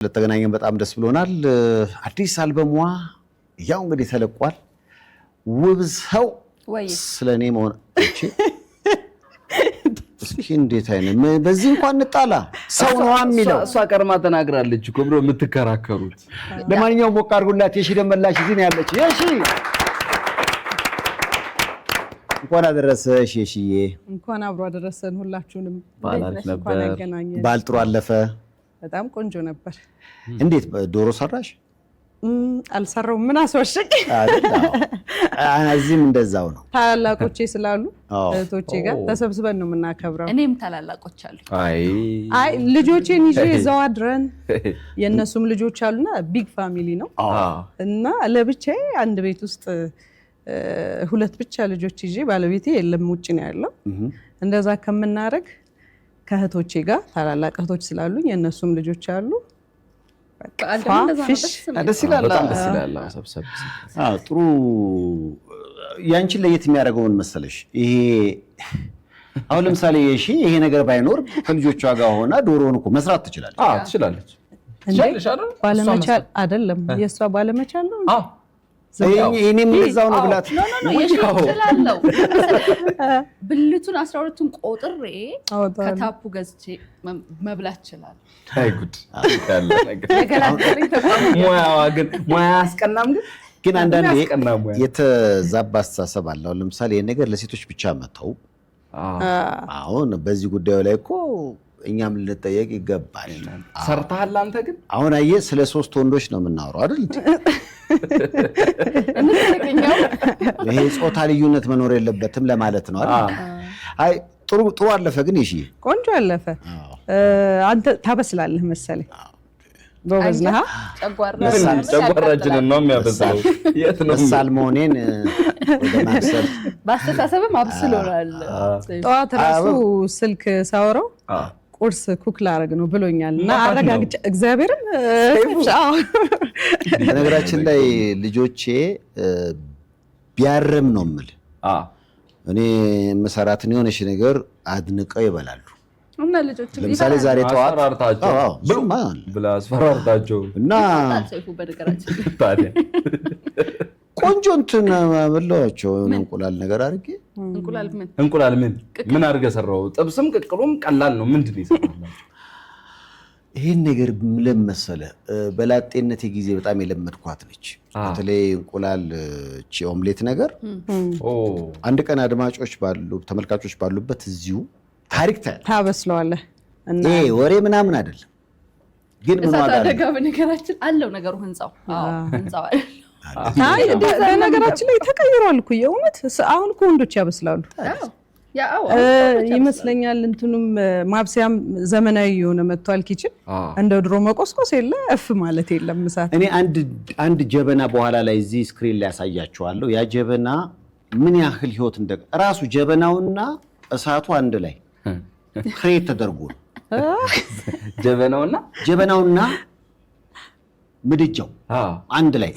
ለተገናኘን በጣም ደስ ብሎናል። አዲስ አልበሟ ያው እንግዲህ ተለቋል። ውብ ሰው ስለኔ መሆን እስኪ እንዴት አይነት በዚህ እንኳን እንጣላ ሰው ነው የሚለው እሷ ቀርማ ተናግራለች እኮ ብሎ የምትከራከሩት። ለማንኛውም ሞቅ አድርጉላት። የሺ ደመላሽ እዚህ ነው ያለች። የሺ እንኳን አደረሰሽ የሺዬ። እንኳን አብሮ አደረሰን ሁላችሁንም። ባላት ነበር ባል ጥሩ አለፈ። በጣም ቆንጆ ነበር። እንዴት ዶሮ ሰራሽ? አልሰራውም። ምን አስወሽኝ? እዚህም እንደዛው ነው። ታላላቆቼ ስላሉ እህቶቼ ጋር ተሰብስበን ነው የምናከብረው። እኔም ታላላቆች አሉ። አይ ልጆቼን ይዤ እዛው አድረን የእነሱም ልጆች አሉና ቢግ ፋሚሊ ነው እና ለብቻዬ አንድ ቤት ውስጥ ሁለት ብቻ ልጆች ይዤ ባለቤቴ የለም ውጭ ነው ያለው። እንደዛ ከምናረግ ከእህቶቼ ጋር ታላላቅ እህቶች ስላሉኝ የእነሱም ልጆች አሉ። ደስ ይላል። ሰብሰብ ጥሩ። ያንቺን ለየት የሚያደርገውን መሰለሽ ይሄ አሁን ለምሳሌ እሺ ይሄ ነገር ባይኖር ከልጆቿ ጋር ሆና ዶሮውን እኮ መስራት ትችላለች። ትችላለች። ባለመቻል አይደለም የእሷ ባለመቻል ነው። እኔም እዛው ነው ብላት ይችላልው ብልቱን 12ቱን ቆጥሬ ከታፑ ገዝቼ መብላት ይችላል። አይ ጉድ አለ ነገር ሙያዋ ግን ሙያ አስቀናም ግን አንዳንዴ የተዛባ አስተሳሰብ አለ። ለምሳሌ ይሄ ነገር ለሴቶች ብቻ መተው አሁን በዚህ ጉዳዩ ላይ እኮ እኛም ልንጠየቅ ይገባል። ሰርተሃል አንተ ግን አሁን አየህ ስለ 3 ወንዶች ነው የምናወራው አይደል? ይሄ ጾታ ልዩነት መኖር የለበትም ለማለት ነው አይደል? አይ ጥሩ አለፈ። ግን እሺ ቆንጆ አለፈ። አንተ ታበስላለህ መሰለኝ። ጎበዝ ነህ። ጨጓራችንን ነው የሚያበስለው። የት ነው መሳል መሆኔን ወደ ማብሰል ባስተሳሰብም አብስሎናል። ጠዋት ራሱ ስልክ ሳወራው ቁርስ ኩክ ላረግ ነው ብሎኛል እና አረጋግጬ እግዚአብሔርን በነገራችን ላይ ልጆቼ ቢያርም ነው የምልህ እኔ መሰራትን የሆነች ነገር አድንቀው ይበላሉ። እና ልጆች ለምሳሌ ዛሬ ጠዋት ብላ አስፈራርታቸው እና ታዲያ ቆንጆ እንትን በላቸው እንቁላል ነገር አድርጌ እንቁላል ምን አድርገህ ሰራው? ጥብስም ቅቅሉም ቀላል ነው። ምንድን ነው ይሰራል? ይሄን ነገር ምን መሰለህ በላጤነት ጊዜ በጣም የለመድኳት ነች። በተለይ እንቁላል ኦምሌት ነገር አንድ ቀን አድማጮች ተመልካቾች ባሉበት እዚሁ ታሪክ ታበስለዋለህ እና ወሬ ምናምን አይደለም ግን ምን ዋጋ አለ? አደጋ በነገራችን አለው ነገሩ ህንጻው አይ በነገራችን ላይ ተቀይሯል እኮ የእውነት አሁን እኮ ወንዶች ያበስላሉ ይመስለኛል። እንትኑም ማብሰያም ዘመናዊ የሆነ መጥቷል። ኪችን እንደ ድሮ መቆስቆስ የለ እፍ ማለት የለም እሳት። እኔ አንድ ጀበና በኋላ ላይ እዚህ ስክሪን ላይ ያሳያችኋለሁ። ያ ጀበና ምን ያህል ህይወት ራሱ ጀበናውና እሳቱ አንድ ላይ ክሬት ተደርጎ ጀበናውና ምድጃው አንድ ላይ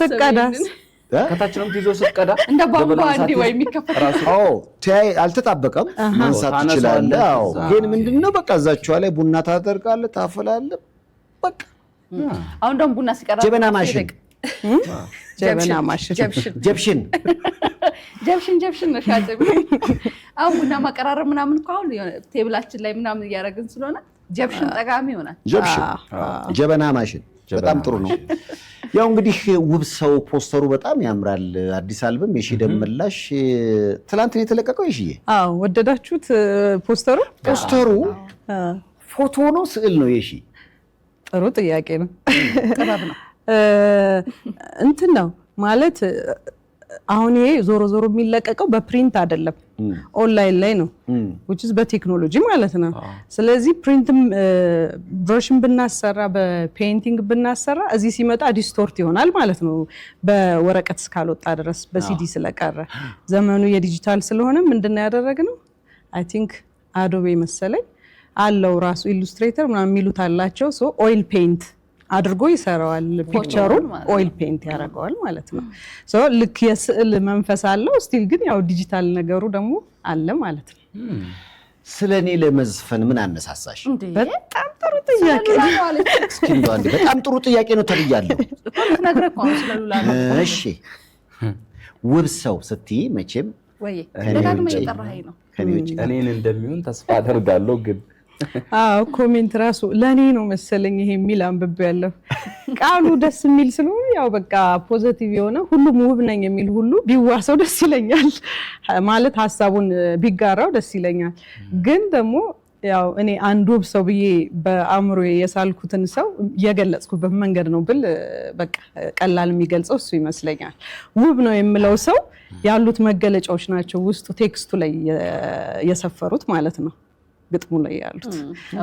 ስቀዳስ ከታች ነው ትይዞ ስቀዳ እንደ ባምባ አንዲ ወይ የሚከፈት አልተጣበቀም። ማንሳት ትችላለህ። ግን ምንድነው በቃ እዛችኋ ላይ ቡና ታደርጋለህ፣ ታፈላለህ። በቃ አሁን ደግሞ ቡና ሲቀራ ጀበና ማሽን ጀብሽን ነው ሻጭ። አሁን ቡና ማቀራረብ ምናምን አሁን ቴብላችን ላይ ምናምን እያደረግን ስለሆነ ጀብሽን ጠቃሚ ይሆናል። ጀበና ማሽን በጣም ጥሩ ነው። ያው እንግዲህ ውብ ሰው ፖስተሩ በጣም ያምራል። አዲስ አልበም የሺ ደመላሽ ትላንት ነው የተለቀቀው። የሺዬ ወደዳችሁት? ፖስተሩ ፎቶ ነው ስዕል ነው? የሺ ጥሩ ጥያቄ ነው። ቀራብ ነው እንትን ነው ማለት አሁን ይሄ ዞሮ የሚለቀቀው በፕሪንት አይደለም ኦንላይን ላይ ነው which is በቴክኖሎጂ ማለት ነው። ስለዚህ ፕሪንትም ብሮሽን ብናሰራ በፔይንቲንግ ብናሰራ እዚህ ሲመጣ ዲስቶርት ይሆናል ማለት ነው በወረቀት እስካልወጣ ድረስ በሲዲ ስለቀረ። ዘመኑ የዲጂታል ስለሆነ ምንድነው ያደረግነው አይ ቲንክ አዶቤ መሰለኝ አለው ራሱ ኢሉስትሬተር ምናምን የሚሉት አላቸው። ሶ ኦይል ፔይንት አድርጎ ይሰራዋል። ፒክቸሩን ኦይል ፔይንት ያደርገዋል ማለት ነው። ሶ ልክ የስዕል መንፈስ አለው ስቲል ግን ያው ዲጂታል ነገሩ ደግሞ አለ ማለት ነው። ስለኔ ለመዝፈን ምን አነሳሳሽ? በጣም ጥሩ ጥያቄ እስኪ እንደው አንዴ በጣም ጥሩ ጥያቄ ነው ተብያለሁ። እሺ ውብ ሰው ስትይ መቼም እኔን እንደሚሆን ተስፋ አደርጋለሁ። ግን ኮሜንት ራሱ ለእኔ ነው መሰለኝ ይሄ የሚል አንብቤያለሁ። ቃሉ ደስ የሚል ስለሆነ ያው በቃ ፖዘቲቭ የሆነ ሁሉም ውብ ነኝ የሚል ሁሉ ቢዋሰው ደስ ይለኛል፣ ማለት ሀሳቡን ቢጋራው ደስ ይለኛል። ግን ደግሞ ያው እኔ አንድ ውብ ሰው ብዬ በአእምሮ የሳልኩትን ሰው የገለጽኩበት መንገድ ነው ብል በቃ ቀላል የሚገልጸው እሱ ይመስለኛል። ውብ ነው የምለው ሰው ያሉት መገለጫዎች ናቸው ውስጡ ቴክስቱ ላይ የሰፈሩት ማለት ነው፣ ግጥሙ ላይ ያሉት።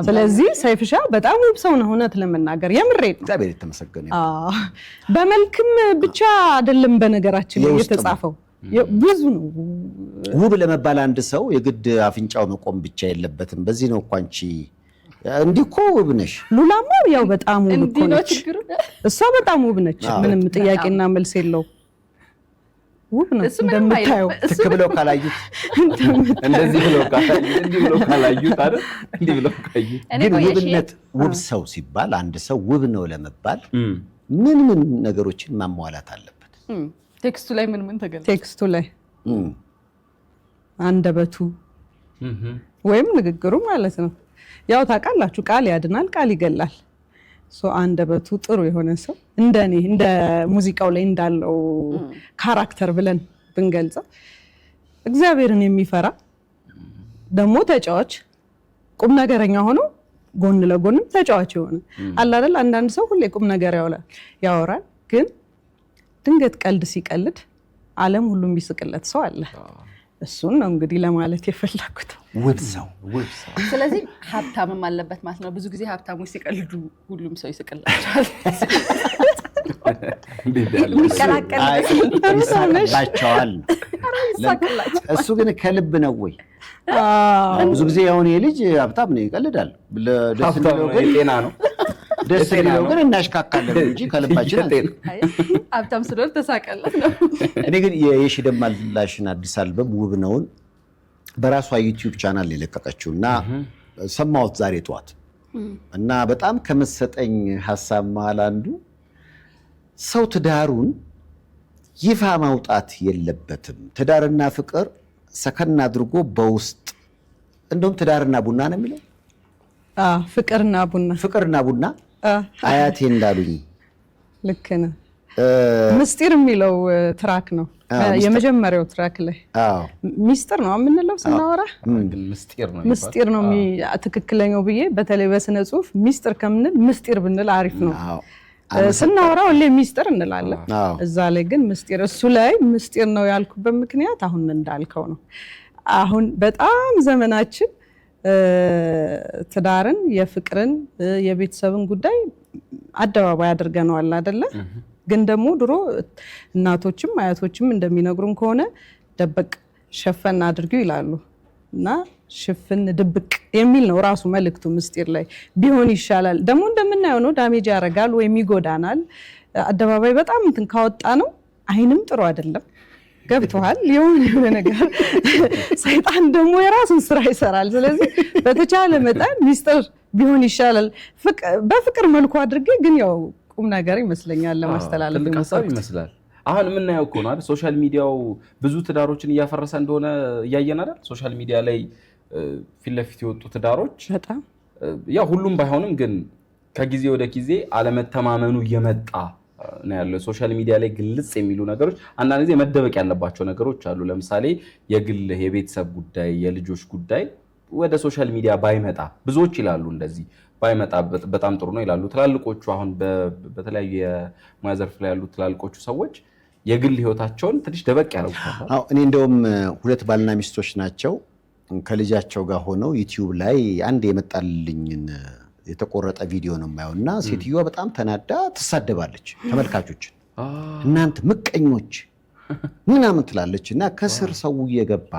ስለዚህ ሰይፍሻ በጣም ውብ ሰው ነው፣ እውነት ለመናገር የምሬት ነው። እግዚአብሔር የተመሰገነ። በመልክም ብቻ አይደለም በነገራችን ላይ የተጻፈው ብዙ ነው። ውብ ለመባል አንድ ሰው የግድ አፍንጫው መቆም ብቻ የለበትም። በዚህ ነው እኮ አንቺ እንዲህ እኮ ውብ ነሽ። ሉላማ ያው በጣም ውብ እኮ ነች፣ እሷ በጣም ውብ ነች፣ ምንም ጥያቄና መልስ የለው። ውብ ነው እንደምታየው። ትክ ብለው ካላዩት እንደዚህ ብለው ካላዩት አይደል? እንዲህ ብለው ካላዩት። ግን ውብነት ውብ ሰው ሲባል አንድ ሰው ውብ ነው ለመባል ምን ምን ነገሮችን ማሟላት አለበት? ቴክስቱ ላይ ምን ተገለጸ? ቴክስቱ ላይ አንደበቱ ወይም ንግግሩ ማለት ነው። ያው ታውቃላችሁ ቃል ያድናል፣ ቃል ይገላል። አንደበቱ ጥሩ የሆነ ሰው እንደኔ እንደ ሙዚቃው ላይ እንዳለው ካራክተር ብለን ብንገልጸው እግዚአብሔርን የሚፈራ ደግሞ ተጫዋች፣ ቁም ነገረኛ ሆኖ ጎን ለጎንም ተጫዋች የሆነ አለ አይደል? አንዳንድ ሰው ሁሌ ቁም ነገር ያወራል፣ ግን ድንገት ቀልድ ሲቀልድ ዓለም ሁሉም ቢስቅለት ሰው አለ። እሱን ነው እንግዲህ ለማለት የፈለኩት። ውብ ሰው። ስለዚህ ሀብታምም አለበት ማለት ነው። ብዙ ጊዜ ሀብታሞች ሲቀልዱ ሁሉም ሰው ይስቅላቸዋል። ይሳቅላቸዋል። እሱ ግን ከልብ ነው ወይ? ብዙ ጊዜ አሁን የልጅ ሀብታም ነው ይቀልዳል፣ ጤና ነው ደስ የሚለው ግን እናሽካካለን እንጂ ከልባችን ሀብታም ስለሆነ ተሳቀለት ነው። እኔ ግን የሺ ደማላሽን አዲስ አልበም ውብ ነውን በራሷ ዩቲዩብ ቻናል የለቀቀችው እና ሰማሁት ዛሬ ጠዋት እና በጣም ከመሰጠኝ ሀሳብ መሀል አንዱ ሰው ትዳሩን ይፋ ማውጣት የለበትም። ትዳርና ፍቅር ሰከን አድርጎ በውስጥ እንደውም ትዳርና ቡና ነው የሚለው። ፍቅርና ቡና አያቴ እንዳሉኝ ልክ ነው። ምስጢር የሚለው ትራክ ነው የመጀመሪያው ትራክ ላይ ሚስጥር ነው የምንለው ስናወራ፣ ምስጢር ነው ትክክለኛው ብዬ በተለይ በስነ ጽሁፍ ሚስጥር ከምንል ምስጢር ብንል አሪፍ ነው። ስናወራ ሁሌ ሚስጥር እንላለን፣ እዛ ላይ ግን ምስጢር። እሱ ላይ ምስጢር ነው ያልኩበት ምክንያት አሁን እንዳልከው ነው። አሁን በጣም ዘመናችን ትዳርን፣ የፍቅርን፣ የቤተሰብን ጉዳይ አደባባይ አድርገነዋል አይደለ? ግን ደግሞ ድሮ እናቶችም አያቶችም እንደሚነግሩን ከሆነ ደበቅ ሸፈን አድርጊው ይላሉ እና ሽፍን ድብቅ የሚል ነው ራሱ መልእክቱ። ምስጢር ላይ ቢሆን ይሻላል። ደግሞ እንደምናየው ነው፣ ዳሜጅ ያደርጋል ወይም ይጎዳናል። አደባባይ በጣም እንትን ካወጣ ነው አይንም ጥሩ አይደለም። ገብቶሃል? የሆነ ነገር ሰይጣን ደግሞ የራሱን ስራ ይሰራል። ስለዚህ በተቻለ መጠን ሚስጥር ቢሆን ይሻላል። በፍቅር መልኩ አድርጌ ግን ያው ቁም ነገር ይመስለኛል ለማስተላለፍ ይመስላል። አሁን የምናየው እኮ ነው አይደል? ሶሻል ሚዲያው ብዙ ትዳሮችን እያፈረሰ እንደሆነ እያየን አይደል? ሶሻል ሚዲያ ላይ ፊት ለፊት የወጡ ትዳሮች በጣም ያው ሁሉም ባይሆንም ግን ከጊዜ ወደ ጊዜ አለመተማመኑ እየመጣ ነው ያለው። ሶሻል ሚዲያ ላይ ግልጽ የሚሉ ነገሮች አንዳንድ ጊዜ መደበቅ ያለባቸው ነገሮች አሉ። ለምሳሌ የግል የቤተሰብ ጉዳይ፣ የልጆች ጉዳይ ወደ ሶሻል ሚዲያ ባይመጣ ብዙዎች ይላሉ እንደዚህ ባይመጣ በጣም ጥሩ ነው ይላሉ። ትላልቆቹ አሁን በተለያዩ የሙያ ዘርፍ ላይ ያሉ ትላልቆቹ ሰዎች የግል ህይወታቸውን ትንሽ ደበቅ ያደርጉታል። እኔ እንደውም ሁለት ባልና ሚስቶች ናቸው ከልጃቸው ጋር ሆነው ዩቲዩብ ላይ አንድ የመጣልኝን የተቆረጠ ቪዲዮ ነው የማየው እና ሴትዮዋ በጣም ተናዳ ትሳደባለች ተመልካቾችን። እናንተ ምቀኞች ምናምን ትላለች እና ከስር ሰው እየገባ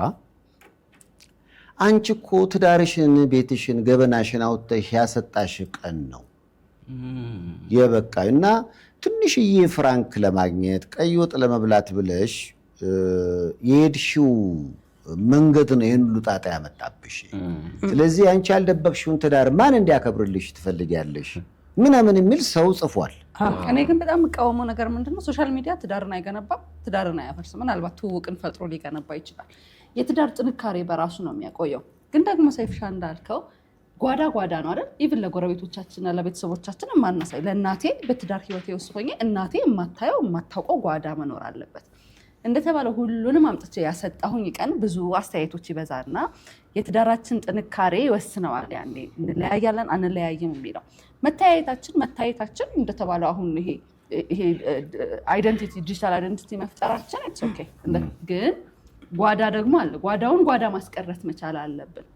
አንቺ እኮ ትዳርሽን፣ ቤትሽን፣ ገበናሽን አውጥተሽ ያሰጣሽ ቀን ነው የበቃ እና ትንሽዬ ፍራንክ ለማግኘት ቀይ ወጥ ለመብላት ብለሽ የሄድሽው መንገድ ነው ይሄን ሁሉ ጣጣ ያመጣብሽ። ስለዚህ አንቺ ያልደበቅሽውን ትዳር ማን እንዲያከብርልሽ ትፈልጊያለሽ ምናምን የሚል ሰው ጽፏል። እኔ ግን በጣም የምቃወመው ነገር ምንድነው ሶሻል ሚዲያ ትዳርን አይገነባም፣ ትዳርን አያፈርስም። ምናልባት ትውውቅን ፈጥሮ ሊገነባ ይችላል። የትዳር ጥንካሬ በራሱ ነው የሚያቆየው። ግን ደግሞ ሰይፍሻ እንዳልከው ጓዳ ጓዳ ነው አይደል? ኢቭን ለጎረቤቶቻችንና ለቤተሰቦቻችን ማናሳይ ለእናቴ በትዳር ህይወቴ ውስጥ ሆኜ እናቴ የማታውቀው ጓዳ መኖር አለበት። እንደተባለው ሁሉንም አምጥቼ ያሰጣሁኝ ቀን ብዙ አስተያየቶች ይበዛና የትዳራችን ጥንካሬ ይወስነዋል። ያኔ እንለያያለን አንለያይም የሚለው መታየታችን እንደተባለው አሁን ይሄ አይደንቲቲ ዲጂታል አይደንቲቲ መፍጠራችን ኢትስ ኦኬ። ግን ጓዳ ደግሞ አለ። ጓዳውን ጓዳ ማስቀረት መቻል አለብን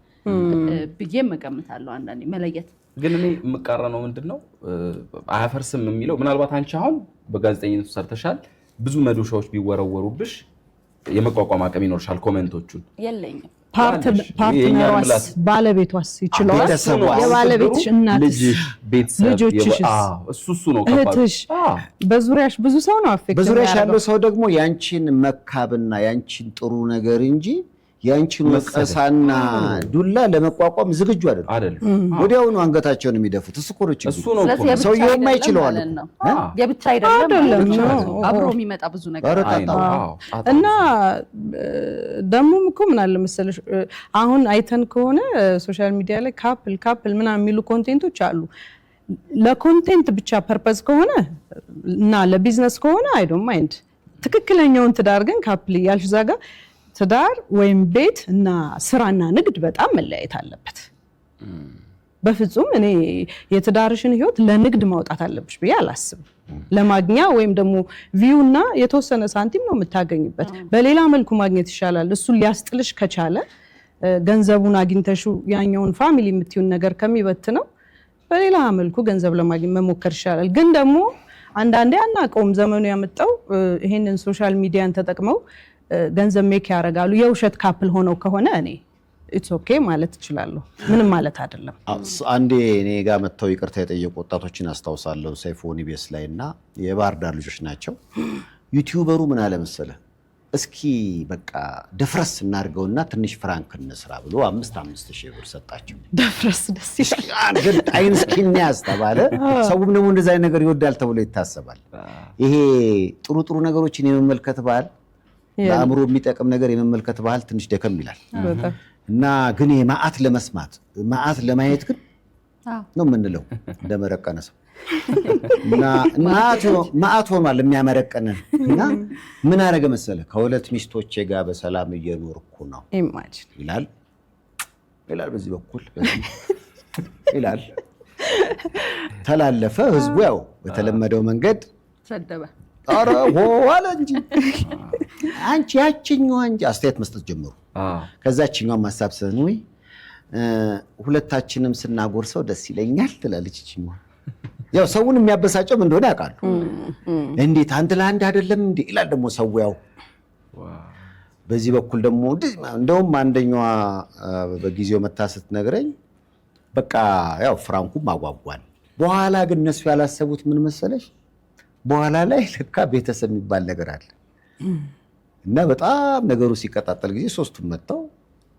ብዬ እገምታለሁ። አንዳንዴ መለየት ግን እኔ የምቃረነው ምንድነው አያፈርስም የሚለው ምናልባት አንቺ አሁን በጋዜጠኝነቱ ሰርተሻል፣ ብዙ መዶሻዎች ቢወረወሩብሽ የመቋቋም አቅም ይኖርሻል። ኮሜንቶቹን የለኝም። ፓርትነሯስ ባለቤቷስ ይችላል? የባለቤትሽ እናትስ ልጆችሽ እሱ ነው ከባድ። እህትሽ በዙሪያሽ ብዙ ሰው ነው አፌክት በዙሪያሽ ያለው ሰው ደግሞ ያንቺን መካብና ያንቺን ጥሩ ነገር እንጂ ያንቺን ወቀሳና ዱላ ለመቋቋም ዝግጁ አይደለም። ወዲያውኑ አንገታቸውን የሚደፉት እሱ ኮርጭ ሰውየው የማይችለዋል የብቻ አይደለም አብሮ የሚመጣ ብዙ ነገር እና ደሞም እኮ ምን አለ መሰለሽ አሁን አይተን ከሆነ ሶሻል ሚዲያ ላይ ካፕል ምናምን የሚሉ ኮንቴንቶች አሉ። ለኮንቴንት ብቻ ፐርፐዝ ከሆነ እና ለቢዝነስ ከሆነ አይ ዶንት ማይንድ። ትክክለኛውን ትዳር ግን ካፕል ያልሽ ዛጋ ትዳር ወይም ቤት እና ስራና ንግድ በጣም መለያየት አለበት። በፍጹም እኔ የትዳርሽን ህይወት ለንግድ ማውጣት አለብሽ ብዬ አላስብም። ለማግኛ ወይም ደግሞ ቪው እና የተወሰነ ሳንቲም ነው የምታገኝበት። በሌላ መልኩ ማግኘት ይሻላል። እሱን ሊያስጥልሽ ከቻለ ገንዘቡን አግኝተሹ ያኛውን ፋሚሊ የምትዩን ነገር ከሚበትነው በሌላ መልኩ ገንዘብ ለማግኘት መሞከር ይሻላል። ግን ደግሞ አንዳንዴ አናውቀውም ዘመኑ ያመጣው ይሄንን ሶሻል ሚዲያን ተጠቅመው ገንዘብ ሜክ ያደርጋሉ። የውሸት ካፕል ሆነው ከሆነ እኔ ኢትስ ኦኬ ማለት እችላለሁ። ምንም ማለት አይደለም። አንዴ እኔ ጋር መጥተው ይቅርታ የጠየቁ ወጣቶችን አስታውሳለሁ። ሰይፎን ኢቢኤስ ላይ እና የባህር ዳር ልጆች ናቸው። ዩቲዩበሩ ምን አለ መሰለህ እስኪ በቃ ደፍረስ እናድርገውና ትንሽ ፍራንክ እንስራ ብሎ 5 ሺህ ብር ሰጣቸው። ደፍረስ ደስ ይላል። ግን አይን እስኪያዝ ተባለ። ሰውም ደግሞ እንደዛ አይነት ነገር ይወዳል ተብሎ ይታሰባል። ይሄ ጥሩ ነገሮችን የመመልከት ባህል ለአእምሮ የሚጠቅም ነገር የመመልከት ባህል ትንሽ ደከም ይላል እና ግን ማአት ለመስማት ማአት ለማየት ግን ነው የምንለው እንደመረቀነ ሰው እና ማአት ሆኗል የሚያመረቀነን እና ምን አደረገ መሰለ ከሁለት ሚስቶቼ ጋር በሰላም እየኖርኩ ነው ይላል በዚህ በኩል ይላል። ተላለፈ። ህዝቡ ያው በተለመደው መንገድ ሰደበ። አረ ዋለ እንጂ አንቺ ያቺኛው እንጂ አስተያየት መስጠት ጀመሩ። ከዛቺኛው ማሳብ ሰንዊ ሁለታችንም ስናጎርሰው ደስ ይለኛል ትላለች እቺኛው። ያው ሰውን የሚያበሳጨው ምን እንደሆነ ያውቃሉ። እንዴት አንድ ለአንድ አይደለም እንዴ ይላል ደግሞ ሰው። ያው በዚህ በኩል ደግሞ እንደውም አንደኛዋ በጊዜው መታሰት ነገረኝ በቃ ያው ፍራንኩ ማጓጓል። በኋላ ግን እነሱ ያላሰቡት ምን መሰለሽ በኋላ ላይ ለካ ቤተሰብ የሚባል ነገር አለ እና በጣም ነገሩ ሲቀጣጠል ጊዜ ሶስቱም መጣው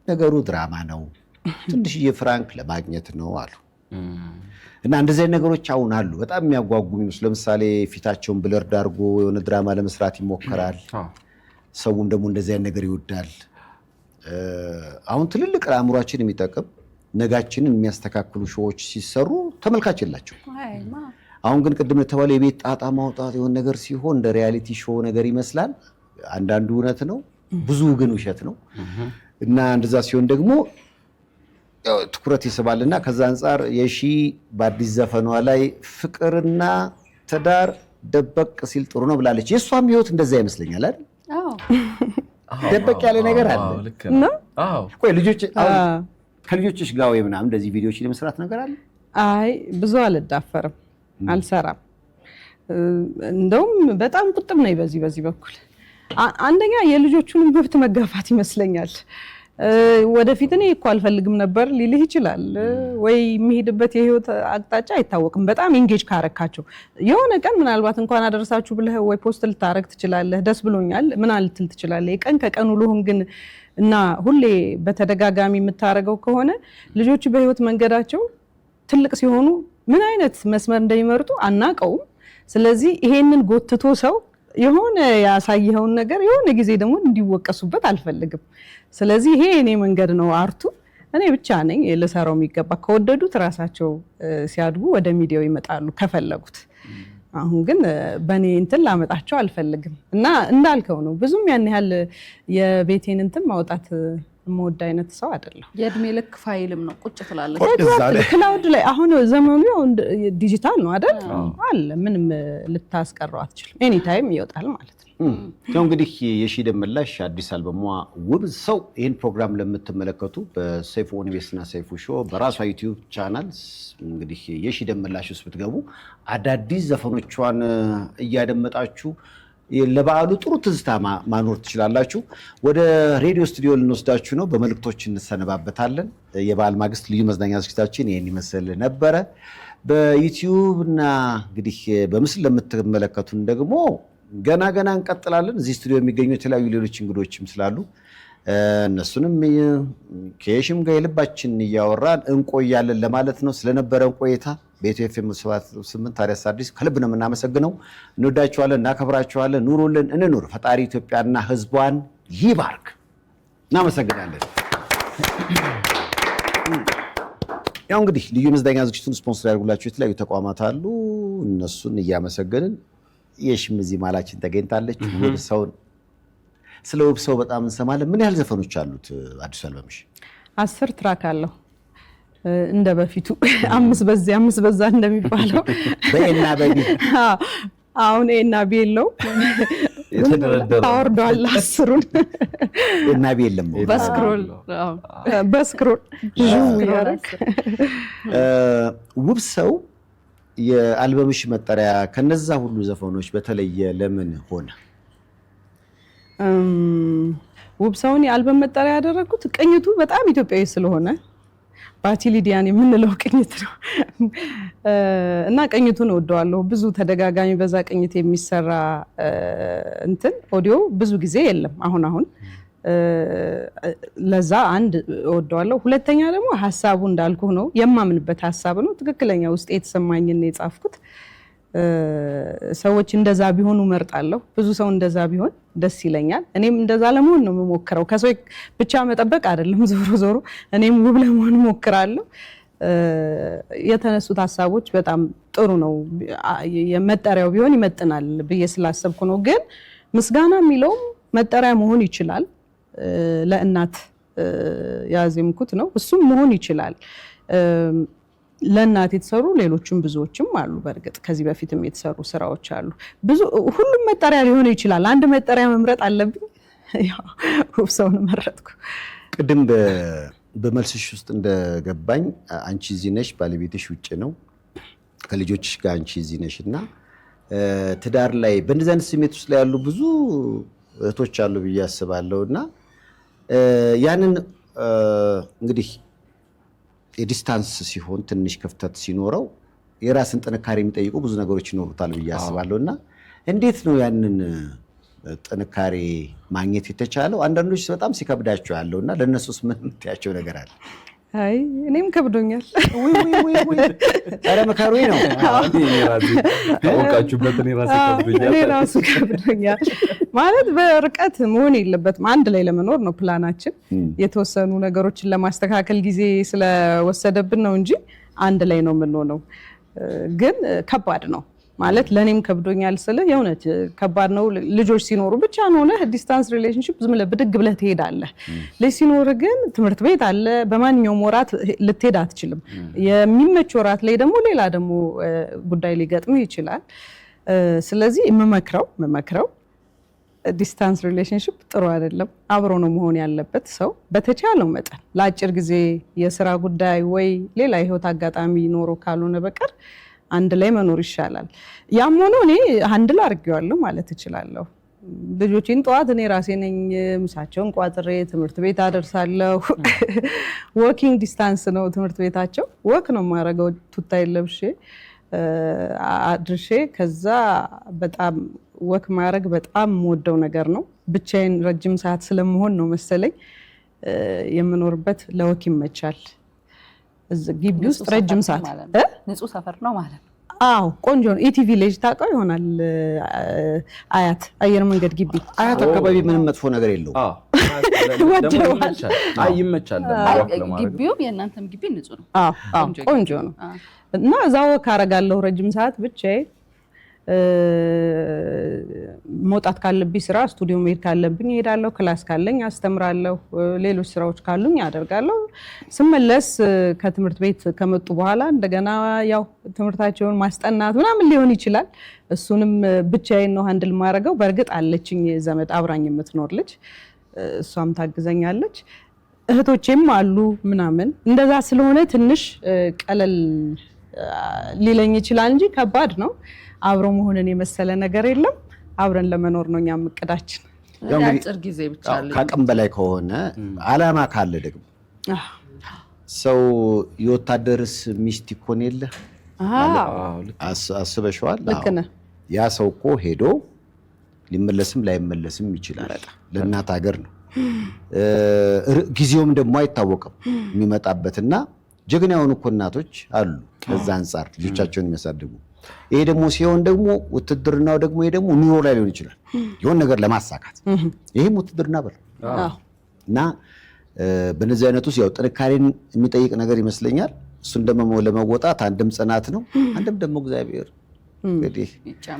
ነገሩ ድራማ ነው ትንሽዬ ፍራንክ ለማግኘት ነው አሉ። እና እንደዚህ አይነት ነገሮች አሁን አሉ በጣም የሚያጓጉ ነው። ለምሳሌ ፊታቸውን ብለርድ አድርጎ የሆነ ድራማ ለመስራት ይሞከራል። ሰውም ደግሞ እንደዚህ አይነት ነገር ይወዳል። አሁን ትልልቅ አእምሯችን የሚጠቅም ነጋችንን የሚያስተካክሉ ሾዎች ሲሰሩ ተመልካች የላቸው። አሁን ግን ቅድም የተባለው የቤት ጣጣ ማውጣት የሆነ ነገር ሲሆን እንደ ሪያሊቲ ሾው ነገር ይመስላል። አንዳንዱ እውነት ነው፣ ብዙ ግን ውሸት ነው። እና እንደዛ ሲሆን ደግሞ ትኩረት ይስባልና ከዛ አንፃር የሺ በአዲስ ዘፈኗ ላይ ፍቅርና ትዳር ደበቅ ሲል ጥሩ ነው ብላለች። የእሷም ህይወት እንደዛ ይመስለኛል አይደል? ደበቅ ያለ ነገር አለ ነው። ቆይ ከልጆችሽ ጋር ወይ ምናምን እንደዚህ ቪዲዮዎች ለመስራት ነገር አለ? አይ ብዙ አልዳፈርም፣ አልሰራም። እንደውም በጣም ቁጥብ ነኝ በዚህ በኩል። አንደኛ የልጆቹንም መብት መጋፋት ይመስለኛል። ወደፊት እኔ እኮ አልፈልግም ነበር ሊልህ ይችላል። ወይ የሚሄድበት የህይወት አቅጣጫ አይታወቅም። በጣም ኢንጌጅ ካረካቸው የሆነ ቀን ምናልባት እንኳን አደረሳችሁ ብለህ ወይ ፖስት ልታረግ ትችላለህ፣ ደስ ብሎኛል ምን ልትል ትችላለህ። የቀን ከቀን ውሎህን ግን እና ሁሌ በተደጋጋሚ የምታረገው ከሆነ ልጆች በህይወት መንገዳቸው ትልቅ ሲሆኑ ምን አይነት መስመር እንደሚመርጡ አናቀውም። ስለዚህ ይሄንን ጎትቶ ሰው የሆነ ያሳየኸውን ነገር የሆነ ጊዜ ደግሞ እንዲወቀሱበት አልፈልግም። ስለዚህ ይሄ እኔ መንገድ ነው አርቱ እኔ ብቻ ነኝ ልሰራው የሚገባ። ከወደዱት ራሳቸው ሲያድጉ ወደ ሚዲያው ይመጣሉ ከፈለጉት። አሁን ግን በእኔ እንትን ላመጣቸው አልፈልግም እና እንዳልከው ነው ብዙም ያን ያህል የቤቴን እንትን ማውጣት የምወድ አይነት ሰው አይደለሁ። የእድሜ ልክ ፋይልም ነው ቁጭ ትላለች ክላውድ ላይ። አሁን ዘመኑ ዲጂታል ነው አይደል? አለ ምንም ልታስቀረው አትችልም። ኤኒ ታይም ይወጣል ማለት ነው። ያው እንግዲህ የሺ ደመላሽ አዲስ አልበሟ ውብ ሰው ይህን ፕሮግራም ለምትመለከቱ በሰይፉ ኦንቤስና ሰይፉ ሾው በራሷ ዩቲዩብ ቻናል እንግዲህ የሺ ደመላሽ ውስጥ ብትገቡ አዳዲስ ዘፈኖቿን እያደመጣችሁ ለበዓሉ ጥሩ ትዝታ ማኖር ትችላላችሁ። ወደ ሬዲዮ ስቱዲዮ ልንወስዳችሁ ነው። በመልእክቶች እንሰነባበታለን። የበዓል ማግስት ልዩ መዝናኛ ዝግጅታችን ይህን ይመስል ነበረ። በዩቲዩብ እና እንግዲህ በምስል ለምትመለከቱን ደግሞ ገና እንቀጥላለን። እዚህ ስቱዲዮ የሚገኙ የተለያዩ ሌሎች እንግዶችም ስላሉ እነሱንም ከየሽም ጋር የልባችን እያወራን እንቆያለን ለማለት ነው። ስለነበረን ቆይታ በኢትዮ ኤፍኤም 78 ታዲያስ አዲስ ከልብ ነው የምናመሰግነው። እንወዳችኋለን፣ እናከብራችኋለን። ኑሩልን፣ እንኑር። ፈጣሪ ኢትዮጵያና ሕዝቧን ይባርክ። እናመሰግናለን። ያው እንግዲህ ልዩ መዝናኛ ዝግጅቱን ስፖንሰር ያደርጉላችሁ የተለያዩ ተቋማት አሉ። እነሱን እያመሰገንን የሽም እዚህ ማላችን ተገኝታለች። ውብ ሰውን ስለ ውብ ሰው በጣም እንሰማለን። ምን ያህል ዘፈኖች አሉት አዲሱ አልበምሽ? 10 ትራክ አለው። እንደ በፊቱ 5 በዛ እንደሚባለው በኤና በቢ አሁን ኤና ቢ የለው ታወርዷል። 10ሩን ኤና ቢ የለም በስክሮል ያረክ ውብ ሰው የአልበምሽ መጠሪያ ከነዛ ሁሉ ዘፈኖች በተለየ ለምን ሆነ? ውብ ሰውን የአልበም መጠሪያ ያደረኩት ቅኝቱ በጣም ኢትዮጵያዊ ስለሆነ ባቲ ሊዲያን የምንለው ቅኝት ነው እና ቅኝቱን እወደዋለሁ። ብዙ ተደጋጋሚ በዛ ቅኝት የሚሰራ እንትን ኦዲዮ ብዙ ጊዜ የለም አሁን ለዛ አንድ እወደዋለሁ። ሁለተኛ ደግሞ ሐሳቡ እንዳልኩህ ነው የማምንበት ሐሳብ ነው። ትክክለኛ ውስጥ የተሰማኝን የጻፍኩት። ሰዎች እንደዛ ቢሆኑ እመርጣለሁ። ብዙ ሰው እንደዛ ቢሆን ደስ ይለኛል። እኔም እንደዛ ለመሆን ነው የምሞክረው። ከሰው ብቻ መጠበቅ አይደለም። ዞሮ እኔም ውብ ለመሆን እሞክራለሁ። የተነሱት ሐሳቦች በጣም ጥሩ ነው። የመጠሪያው ቢሆን ይመጥናል ብዬ ስላሰብኩ ነው። ግን ምስጋና የሚለውም መጠሪያ መሆን ይችላል። ለእናት ያዜምኩት ነው። እሱም መሆን ይችላል። ለእናት የተሰሩ ሌሎችም ብዙዎችም አሉ። በእርግጥ ከዚህ በፊትም የተሰሩ ስራዎች አሉ። ሁሉም መጠሪያ ሊሆን ይችላል። አንድ መጠሪያ መምረጥ አለብኝ። ውብ ሰውን መረጥኩ። ቅድም በመልስሽ ውስጥ እንደገባኝ አንቺ እዚህ ነሽ፣ ባለቤትሽ ውጭ ነው፣ ከልጆችሽ ጋር አንቺ እዚህ ነሽ እና ትዳር ላይ በእንደዚህ አይነት ስሜት ውስጥ ላይ ያሉ ብዙ እህቶች አሉ ብዬ አስባለሁ እና ያንን እንግዲህ የዲስታንስ ሲሆን ትንሽ ክፍተት ሲኖረው የራስን ጥንካሬ የሚጠይቁ ብዙ ነገሮች ይኖሩታል ብዬ አስባለሁ እና እንዴት ነው ያንን ጥንካሬ ማግኘት የተቻለው? አንዳንዶች በጣም ሲከብዳቸው ያለው እና ለእነሱስ ምን የምትያቸው ነገር አለ? አይ እኔም ከብዶኛል። ኧረ መከሩኝ ነው ታውቃችሁበት። እኔ ራሱ ከብዶኛል ማለት በርቀት መሆን የለበትም። አንድ ላይ ለመኖር ነው ፕላናችን። የተወሰኑ ነገሮችን ለማስተካከል ጊዜ ስለወሰደብን ነው እንጂ አንድ ላይ ነው የምንሆነው። ግን ከባድ ነው ማለት ለኔም ከብዶኛል ስለ የእውነት ከባድ ነው። ልጆች ሲኖሩ ብቻ ነው ዲስታንስ ሪሌሽንሺፕ ዝም ብለህ ብድግ ብለህ ትሄዳለህ። ልጅ ሲኖር ግን ትምህርት ቤት አለ። በማንኛውም ወራት ልትሄድ አትችልም። የሚመች ወራት ላይ ደግሞ ሌላ ደግሞ ጉዳይ ሊገጥምህ ይችላል። ስለዚህ የምመክረው ዲስታንስ ሪሌሽንሺፕ ጥሩ አይደለም። አብሮ ነው መሆን ያለበት ሰው በተቻለው መጠን ለአጭር ጊዜ የስራ ጉዳይ ወይ ሌላ የህይወት አጋጣሚ ኖሮ ካልሆነ በቀር አንድ ላይ መኖር ይሻላል። ያም ሆኖ እኔ ሃንድል አድርጌዋለሁ ማለት እችላለሁ። ልጆቼን ጠዋት እኔ ራሴ ነኝ ምሳቸውን ቋጥሬ ትምህርት ቤት አደርሳለሁ። ወኪንግ ዲስታንስ ነው ትምህርት ቤታቸው። ወክ ነው የማደርገው ቱታዬ ለብሼ አድርሼ። ከዛ በጣም ወክ ማድረግ በጣም የምወደው ነገር ነው። ብቻዬን ረጅም ሰዓት ስለመሆን ነው መሰለኝ የምኖርበት ለወክ ይመቻል። ግቢ ውስጥ ረጅም ሰዓት ንጹህ ሰፈር ነው ማለት ነው። አዎ ቆንጆ ነው። ኢቲ ቪሌጅ ታውቀው ይሆናል። አያት አየር መንገድ ግቢ አያት አካባቢ ምንም መጥፎ ነገር የለውም። ይመቻል። ግቢውም የእናንተም ግቢ ንጹህ ነው። ቆንጆ ነው እና እዛ ወክ አደርጋለሁ ረጅም ሰዓት ብቻዬን። መውጣት ካለብኝ ስራ ስቱዲዮ መሄድ ካለብኝ እሄዳለሁ። ክላስ ካለኝ አስተምራለሁ። ሌሎች ስራዎች ካሉኝ አደርጋለሁ። ስመለስ ከትምህርት ቤት ከመጡ በኋላ እንደገና ያው ትምህርታቸውን ማስጠናት ምናምን ሊሆን ይችላል። እሱንም ብቻዬን ነው ሃንድል ማድረገው። በእርግጥ አለችኝ ዘመድ አብራኝ የምትኖር ልጅ፣ እሷም ታግዘኛለች። እህቶቼም አሉ ምናምን። እንደዛ ስለሆነ ትንሽ ቀለል ሊለኝ ይችላል እንጂ ከባድ ነው። አብሮ መሆንን የመሰለ ነገር የለም። አብረን ለመኖር ነው እኛም እቅዳችን። አጭር ጊዜ ብቻ ከአቅም በላይ ከሆነ አላማ ካለ ደግሞ ሰው የወታደርስ ሚስት ይኮን የለ አስበሽዋል? ልክ ነህ። ያ ሰው እኮ ሄዶ ሊመለስም ላይመለስም ይችላል። ለእናት ሀገር ነው። ጊዜውም ደግሞ አይታወቅም የሚመጣበትና ጀግና የሆኑ እኮ እናቶች አሉ ከዛ አንጻር ልጆቻቸውን የሚያሳድጉ። ይሄ ደግሞ ሲሆን ደግሞ ውትድርናው ደግሞ ይሄ ደግሞ ኑሮ ላይ ሊሆን ይችላል የሆነ ነገር ለማሳካት። ይሄም ውትድርና በል እና በነዚህ አይነት ውስጥ ያው ጥንካሬን የሚጠይቅ ነገር ይመስለኛል። እሱን ደግሞ ለመወጣት አንድም ጽናት ነው፣ አንድም ደግሞ እግዚአብሔር እንግዲህ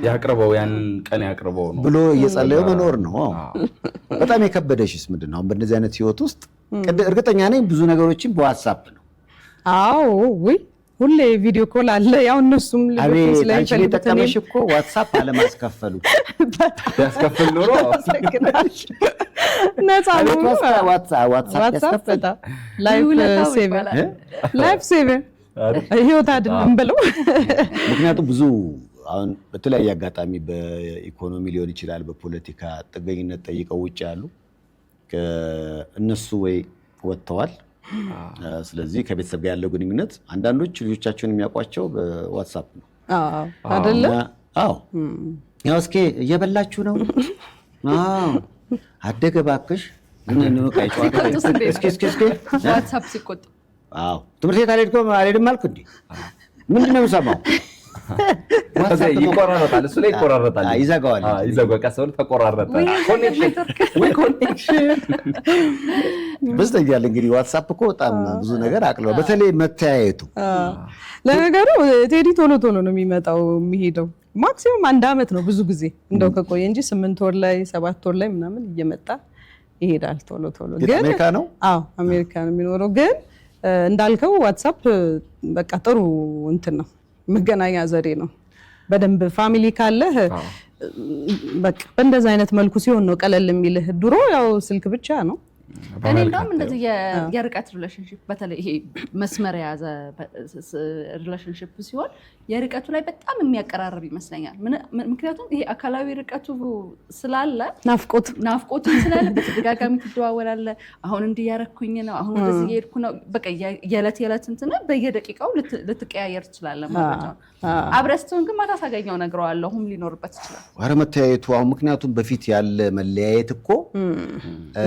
ያቅርበው ያንን ቀን ያቅርበው ነው ብሎ እየጸለዩ መኖር ነው። በጣም የከበደሽስ ምንድን ነው? በእነዚህ አይነት ህይወት ውስጥ እርግጠኛ ነኝ ብዙ ነገሮችን በዋትስአፕ ነው። አዎ ወይ ሁሌ ቪዲዮ ኮል አለ። ያው እነሱም ልጆች ስለሚፈልጉት ተጠቀመሽ እኮ ዋትስአፕ አለማስከፈሉ ያስከፍል ኖሮ ነፃ ነው። ዋትስአፕ ያስከፍል። ላይፍ ሴቨር ህይወት አይደለም ብለው። ምክንያቱም ብዙ አሁን በተለያየ አጋጣሚ በኢኮኖሚ ሊሆን ይችላል፣ በፖለቲካ ጥገኝነት ጠይቀው ውጭ ያሉ እነሱ ወይ ወጥተዋል። ስለዚህ ከቤተሰብ ጋር ያለው ግንኙነት አንዳንዶች ልጆቻቸውን የሚያውቋቸው በዋትስአፕ ነው አይደለ? አዎ ያው እስኪ እየበላችሁ ነው። አዎ አደገ እባክሽ ዋትስአፕ ሲቆጥ አዎ ትምህርት ቤት አልሄድም አልክ እንዴ? ምንድን ነው የምሰማው? ይቆራረጣል። እሱ ላይ ይቆራረጣል፣ ይዘጋዋል። ቀሰውል ተቆራረጠ። ኮኔክሽን በስተኛል። እንግዲህ ዋትስአፕ እኮ በጣም ብዙ ነገር አቅልሏል። በተለይ መተያየቱ። ለነገሩ ቴዲ ቶሎ ቶሎ ነው የሚመጣው የሚሄደው። ማክሲሙም 1 ዓመት ነው ብዙ ጊዜ እንደው ከቆየ እንጂ 8 ወር ላይ 7 ወር ላይ ምናምን እየመጣ ይሄዳል ቶሎ ቶሎ። ግን አሜሪካ ነው? አዎ አሜሪካ ነው የሚኖረው። ግን እንዳልከው ዋትስአፕ በቃ ጥሩ እንትን ነው፣ መገናኛ ዘዴ ነው። በደንብ ፋሚሊ ካለህ በቃ በእንደዛ አይነት መልኩ ሲሆን ነው ቀለል የሚልህ። ድሮ ያው ስልክ ብቻ ነው። እኔ እንደውም እንደዚህ የርቀት ሪሌሽንሺፕ በተለይ ይሄ መስመር የያዘ ሪሌሽንሺፕ ሲሆን የርቀቱ ላይ በጣም የሚያቀራርብ ይመስለኛል። ምክንያቱም ይሄ አካላዊ ርቀቱ ስላለ ናፍቆት ስላለ በተደጋጋሚ ትደዋወላለህ። አሁን እንዲያረኩኝ ነው፣ አሁን ወደዚህ እየሄድኩ ነው። በቃ የዕለት እንትን በየደቂቃው ልትቀያየር ትችላለህ ማለት ነው። አብረህ ስትሆን ግን ማታ ሳገኘው እነግረዋለሁ ሊኖርበት ይችላል። ኧረ መተያየቱ አሁን ምክንያቱም በፊት ያለ መለያየት እኮ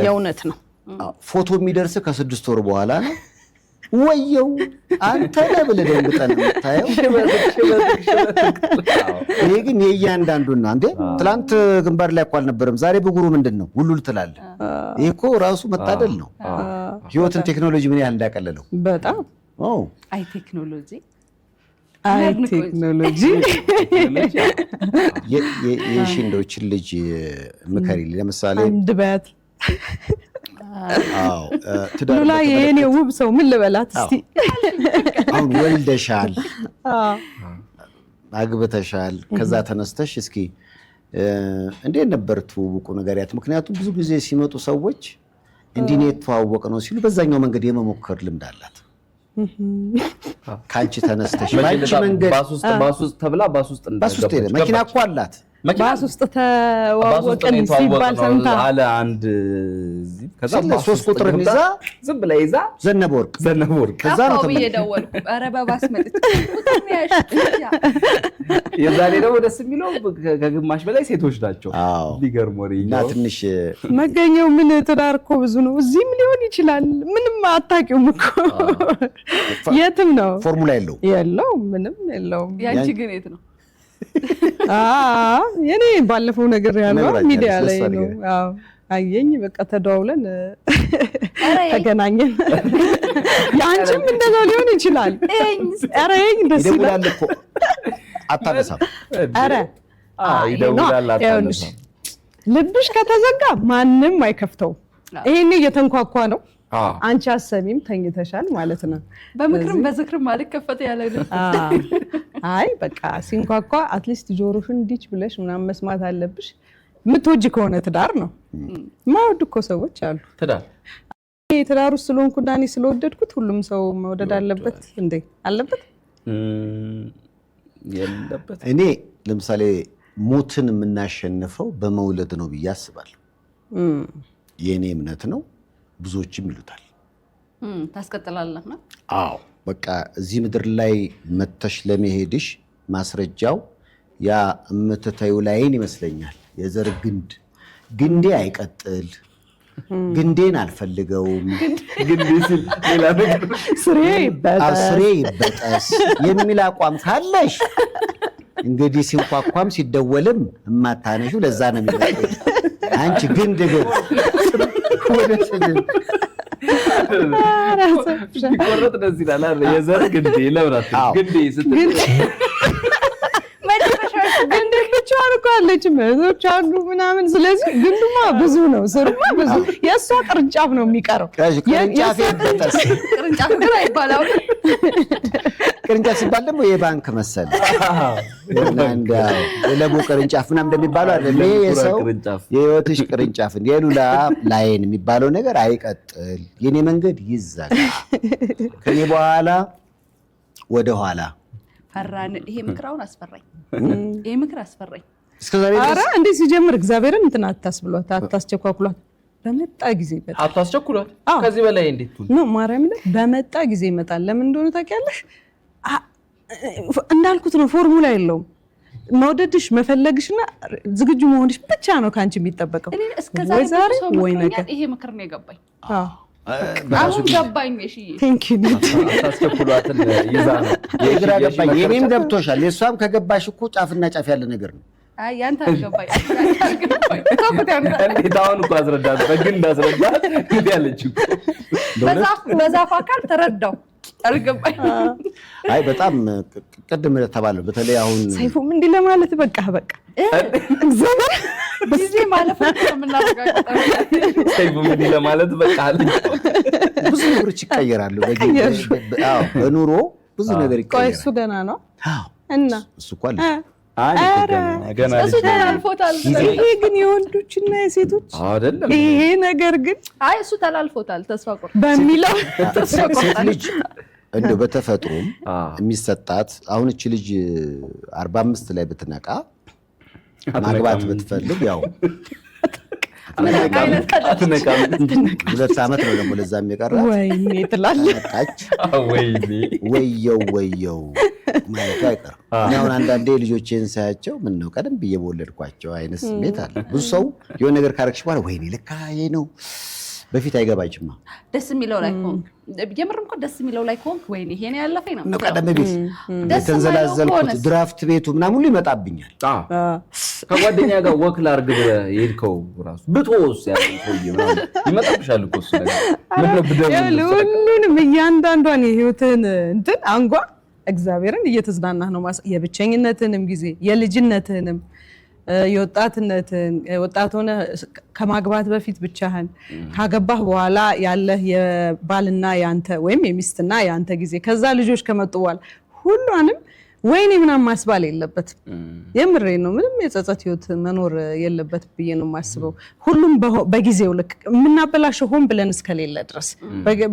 የእውነት ነው። ፎቶ የሚደርስ ከ6 ወር በኋላ ነው። ወየው አንተ ነህ ብለህ ደንግጠህ ነው የምታየው። ይሄ ግን የእያንዳንዱና እንዴ ትላንት ግንባር ላይ እኮ አልነበረም ዛሬ ብጉሩ ምንድን ነው ሁሉ ትላለህ። ይሄ እኮ ራሱ መታደል ነው። ህይወትን ቴክኖሎጂ ምን ያህል እንዳቀለለው በጣም አይ ቴክኖሎጂ የሽንዶችን ልጅ ምከሪ። ለምሳሌ ድበት ሉላ የኔ ውብ ሰው ምን ልበላት እስቲ። አሁን ወልደሻል፣ አግብተሻል። ከዛ ተነስተሽ እስኪ እንዴት ነበር ትውውቁ ንገሪያት። ምክንያቱም ብዙ ጊዜ ሲመጡ ሰዎች እንዲህ ነው የተዋወቀ ነው ሲሉ በዛኛው መንገድ የመሞከር ልምድ አላት። ከአንቺ ተነስተሽ ባንቺ መንገድ ባስ ውስጥ ተብላ ባስ ውስጥ መኪና እኮ አላት ባስ ውስጥ ተዋወቅን ሲባል ሰምታ አለ አንድ ከዛ 3 ቁጥርን ይዛ ዝም ብላ ይዛ ዘነበ ወርቅ ከዛ ነው ተደወልኩ። ኧረ በባስ መጥቼ ቁጥር ያሽ የዛሬ ደግሞ ደስ የሚለው ከግማሽ በላይ ሴቶች ናቸው። ሊገርም ወሬኛ ትንሽ መገኘው ምን ትዳር እኮ ብዙ ነው። እዚህም ሊሆን ይችላል። ምንም አታውቂውም እኮ የትም ነው። ፎርሙላ የለውም ምንም የለውም። ያንቺ ግን የት ነው? የኔ ባለፈው ነገር ያለው ሚዲያ ላይ ነው። አየኝ በቃ ተደዋውለን ተገናኘን። ያንቺም እንደዛው ሊሆን ይችላል። ኧረ ደስ ይላል እኮ አታነሳም። ኧረ ይደውላል አታነሳም። ልብሽ ከተዘጋ ማንም አይከፍተው። ይሄኔ እየተንኳኳ ነው። አንቺ አሰሚም ተኝተሻል ማለት ነው። በምክርም በዝክርም አልከፈተ ያለ አይ በቃ ሲንኳኳ አትሊስት ጆሮሽን እንዲች ብለሽ ምናምን መስማት አለብሽ። የምትወጂ ከሆነ ትዳር ነው። ማወድ እኮ ሰዎች አሉ። ትዳር ውስጥ ስለሆንኩ እና እኔ ስለወደድኩት ሁሉም ሰው መውደድ አለበት እንዴ? አለበት የለበት? እኔ ለምሳሌ ሞትን የምናሸንፈው በመውለድ ነው ብዬ አስባለሁ። የእኔ እምነት ነው። ብዙዎችም ይሉታል። ታስቀጥላለህ ነው? አዎ በቃ እዚህ ምድር ላይ መተሽ ለመሄድሽ ማስረጃው ያ እምትተዩ ላይን ይመስለኛል። የዘር ግንዴ አይቀጥል፣ ግንዴን አልፈልገውም፣ ግንዴ ሲል ሌላ ነገር ስሬ ይበጠስ የሚል አቋም ካለሽ እንግዲህ ሲንኳኳም ሲደወልም እማታነሹ ለዛ ነው የሚመስለኝ። አንቺ ግንድ ወደ ስድብ ቢቆረጥ ደስ ይላል አይደል? የዘር ግንዴ ለብራት ግንዴ ስትል ግንድ ብቻዋን እኮ አለችም እህቶች አሉ ምናምን። ስለዚህ ግንዱማ ብዙ ነው፣ ስሩማ ብዙ። የእሷ ቅርንጫፍ ነው የሚቀረው። ቅርንጫፍ ይበጠስ። ቅርንጫፍ ግን አይባላው። ቅርንጫፍ ሲባል ደግሞ የባንክ መሰል የለቡ ቅርንጫፍ ምናምን እንደሚባለው አይደለም። ይሄ የሰው የህይወትሽ ቅርንጫፍ የሉላ ላይን የሚባለው ነገር አይቀጥል። የኔ መንገድ ይዘጋ፣ ከኔ በኋላ ወደ ኋላ ፈራን። ይሄ ምክር አሁን አስፈራኝ። ይሄ ምክር አስፈራኝ። እስከዛሬ ኧረ እንዴ ሲጀምር እግዚአብሔርን እንትን አታስብሏት፣ አታስቸኳኩሏት። በመጣ ጊዜ ይመጣል። አታስቸኩሏት። ከዚህ በላይ እንዴት ነው? ማርያም ላይ በመጣ ጊዜ ይመጣል። ለምን እንደሆነ ታውቂያለሽ? እንዳልኩት ነው፣ ፎርሙላ የለውም። መውደድሽ መፈለግሽና ዝግጁ መሆንሽ ብቻ ነው ካንቺ የሚጠበቀው። እኔ እስከዛሬ ወይ ነገር ይሄ ምክር ነው የገባኝ። አሁን ገባኝ። እሺ ቴንክ ዩ። አታስቸኩሏትን ይዛ ነው የግራ ገባኝ። የኔም ገብቶሻል። የሷም ከገባሽ እኮ ጫፍና ጫፍ ያለ ነገር ነው። አይ ያንተ አልገባኝ። እንዴት አሁን እኮ አስረዳት፣ በግን እንዳስረዳት እንዴ ያለች እኮ በዛፍ አካል ተረዳው አልገባኝ። አይ በጣም ቅድም ተባለው። በተለይ አሁን ሰይፉም እንዲህ ለማለት በቃ እግዚአብሔር ጊዜ ማለፍ ነው የምናረጋግጠው። ሰይፉም እንዲህ ለማለት በቃ ብዙ ነገሮች ይቀየራሉ። በኑሮ ብዙ ነገር ይቀየራል። እሱ ገና ነው እና እሱ እኮ አለ ገና እሱ ተላልፎታል። ይሄ ግን የወንዶችና የሴቶች አይደለም። ይሄ ነገር ግን አይ እሱ ተላልፎታል። ተስፋ ቆርጥ በሚለው ሴት ልጅ እንደው በተፈጥሮም የሚሰጣት አሁን እቺ ልጅ 45 ላይ ብትነቃ ማግባት ብትፈልግ ያው አትነቃም። 2 ዓመት ነው ደግሞ ለዛ የሚቀራት። ወይኔ ትላለች። ወየው ማለት አይቀርም። እኔ አሁን አንዳንዴ ልጆቼን ሳያቸው ምን ነው ቀደም ብዬ በወለድኳቸው አይነት ስሜት አለ። ብዙ ሰው የሆነ ነገር ካረግሽ በኋላ ወይኔ ልካ ይሄ ነው በፊት አይገባችማ። ደስ የሚለው ላይ ሆንክ የምርም እኮ ደስ የሚለው ላይ ሆንክ ወይኔ ይሄ ነው ያለፈኝ ነው። ቀደም ቤት የተንዘላዘልኩት ድራፍት ቤቱ ምናምን ሁሉ ይመጣብኛል። ከጓደኛ ጋር ወክ ላድርግ ብለህ የሄድከው ራሱ ብትወስ ያለው ምናምን ይመጣብሻል እኮ እሱ ነገር። ሁሉንም እያንዳንዷን የህይወትህን እንትን አንጓ እግዚአብሔርን እየተዝናናህ ነው። የብቸኝነትንም ጊዜ የልጅነትህንም የወጣትነትን ወጣት ሆነ ከማግባት በፊት ብቻህን ካገባህ በኋላ ያለህ የባልና ያንተ ወይም የሚስትና ያንተ ጊዜ ከዛ ልጆች ከመጡ በኋላ ሁሉንም ወይኔ ምናምን ማስባል የለበትም። የምሬ ነው። ምንም የጸጸት ህይወት መኖር የለበት ብዬ ነው የማስበው። ሁሉም በጊዜው ልክ የምናበላሸው ሆን ብለን እስከሌለ ድረስ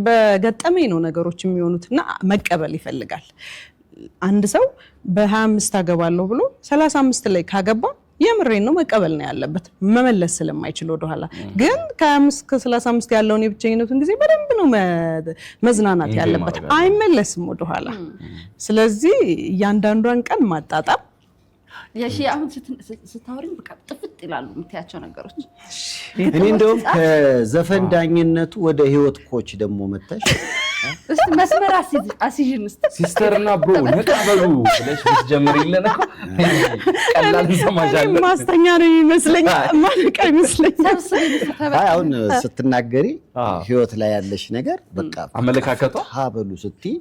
በገጠመኝ ነው ነገሮች የሚሆኑትና መቀበል ይፈልጋል። አንድ ሰው በ25 አገባለሁ ብሎ 35 ላይ ካገባ የምሬን ነው መቀበል ነው ያለበት መመለስ ስለማይችል ወደኋላ። ግን ከ5 እስከ 35 ያለውን የብቸኝነቱን ጊዜ በደንብ ነው መዝናናት ያለበት፣ አይመለስም ወደኋላ። ስለዚህ እያንዳንዷን ቀን ማጣጣም አሁን ስታወሪኝ በቃ ጥፍጥ ይላሉ የምትያቸው ነገሮች። እኔ እንደውም ከዘፈን ዳኝነቱ ወደ ህይወት ኮች ደግሞ መጣሽ። እስቲ መስመር አሲዥን ሲስተርና ብሮ ነቀበሉ ብለሽ ብትጀምሪልን እኮ ቀላል ሰማጃለ ማስተኛ ነው የሚመስለኝ ማለቃ ይመስለኝ። አሁን ስትናገሪ ህይወት ላይ ያለሽ ነገር በቃ አመለካከቷ ሀበሉ ስትይ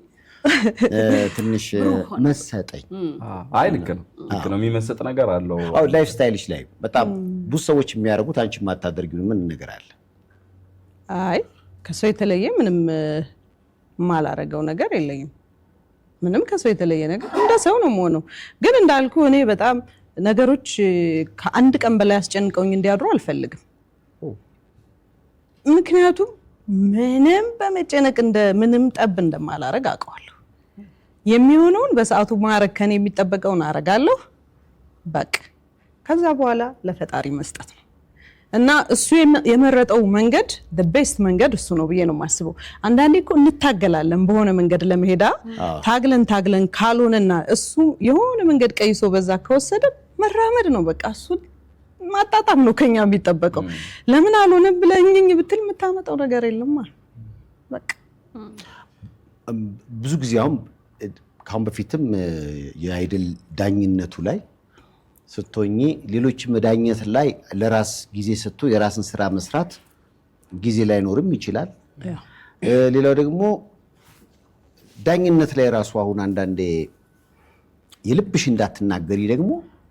ትንሽ መሰጠኝ። አይ ልክ ነው የሚመስጥ ነገር አለው። አዎ ላይፍ ስታይልሽ ላይ በጣም ብዙ ሰዎች የሚያደርጉት አንቺ የማታደርጊው ምን ነገር አለ? አይ ከሰው የተለየ ምንም ማላረገው ነገር የለኝም። ምንም ከሰው የተለየ ነገር እንደ ሰው ነው የምሆነው። ግን እንዳልኩ እኔ በጣም ነገሮች ከአንድ ቀን በላይ አስጨንቀውኝ እንዲያድሩ አልፈልግም። ምክንያቱም ምንም በመጨነቅ ምንም ጠብ እንደማላረግ አውቀዋለሁ። የሚሆነውን በሰዓቱ ማረግ ከኔ የሚጠበቀውን አረጋለሁ። በቃ ከዛ በኋላ ለፈጣሪ መስጠት ነው እና እሱ የመረጠው መንገድ the best መንገድ እሱ ነው ብዬ ነው የማስበው። አንዳንዴ እኮ እንታገላለን በሆነ መንገድ ለመሄድ ታግለን ካልሆነና እሱ የሆነ መንገድ ቀይሶ በዛ ከወሰደ መራመድ ነው በቃ። እሱ ማጣጣም ነው ከኛ የሚጠበቀው። ለምን አልሆነ ብለኝኝ ብትል የምታመጣው ነገር የለም በቃ። ብዙ ጊዜ ካሁን በፊትም የአይድል ዳኝነቱ ላይ ስትሆኚ ሌሎች መዳኘት ላይ ለራስ ጊዜ ሰጥቶ የራስን ስራ መስራት ጊዜ ላይኖርም ይችላል። ሌላው ደግሞ ዳኝነት ላይ ራሱ አሁን አንዳንዴ የልብሽ እንዳትናገሪ ደግሞ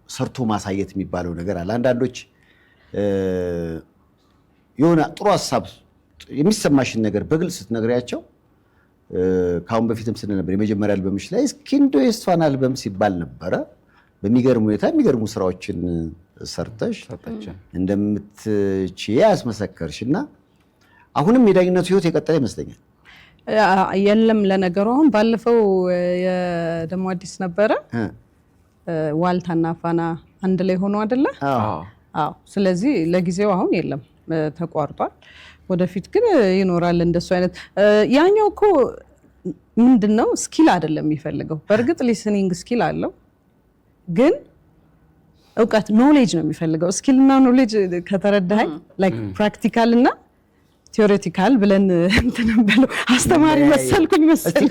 ሰርቶ ማሳየት የሚባለው ነገር አለ። አንዳንዶች የሆነ ጥሩ ሀሳብ የሚሰማሽን ነገር በግልጽ ስትነግሪያቸው ካሁን በፊትም ስለነበር የመጀመሪያ አልበምሽ ላይ እስኪ እንደው የእሷን አልበም ሲባል ነበረ። በሚገርም ሁኔታ የሚገርሙ ስራዎችን ሰርተሽ እንደምትችይ ያስመሰከርሽ እና አሁንም የዳኝነቱ ህይወት የቀጠለ ይመስለኛል። የለም ለነገሩ አሁን ባለፈው ደግሞ አዲስ ነበረ ዋልታና ፋና አንድ ላይ ሆኖ አይደለ? አዎ። ስለዚህ ለጊዜው አሁን የለም ተቋርጧል። ወደፊት ግን ይኖራል እንደሱ አይነት። ያኛው እኮ ምንድነው ስኪል አይደለም የሚፈልገው። በእርግጥ ሊስኒንግ ስኪል አለው ግን እውቀት ኖሌጅ ነው የሚፈልገው። ስኪል እና ኖሌጅ ከተረዳኸኝ ላይክ ፕራክቲካል እና ቲዮሬቲካል ብለን እንትን ብለው አስተማሪ መሰልኩኝ መሰለኝ።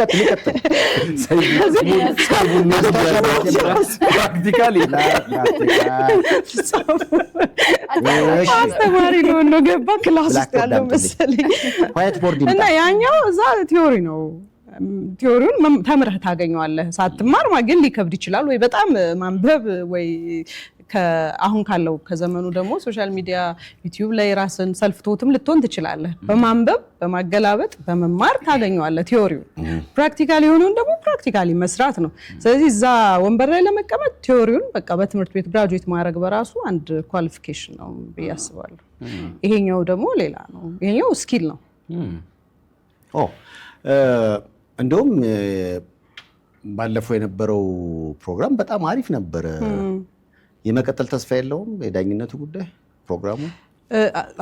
ፕራክቲካል አስተማሪ ነው ገባ ክላስ ውስጥ ያለው መሰለኝ። እና ያኛው እዛ ቲዮሪ ነው። ቲዮሪውን ተምረህ ታገኘዋለህ። ሳትማር ግን ሊከብድ ይችላል ወይ በጣም ማንበብ ወይ አሁን ካለው ከዘመኑ ደግሞ ሶሻል ሚዲያ ዩቲዩብ ላይ ራስን ሰልፍ ቶትም ልትሆን ትችላለህ። በማንበብ በማገላበጥ በመማር ታገኘዋለህ ቲዮሪውን። ፕራክቲካሊ የሆነውን ደግሞ ፕራክቲካሊ መስራት ነው። ስለዚህ እዛ ወንበር ላይ ለመቀመጥ ቲዮሪውን በቃ በትምህርት ቤት ግራጁዌት ማድረግ በራሱ አንድ ኳሊፊኬሽን ነው ብዬ አስባለሁ። ይሄኛው ደግሞ ሌላ ነው። ይሄኛው ስኪል ነው። እንደውም ባለፈው የነበረው ፕሮግራም በጣም አሪፍ ነበረ። የመቀጠል ተስፋ የለውም የዳኝነቱ ጉዳይ ፕሮግራሙ?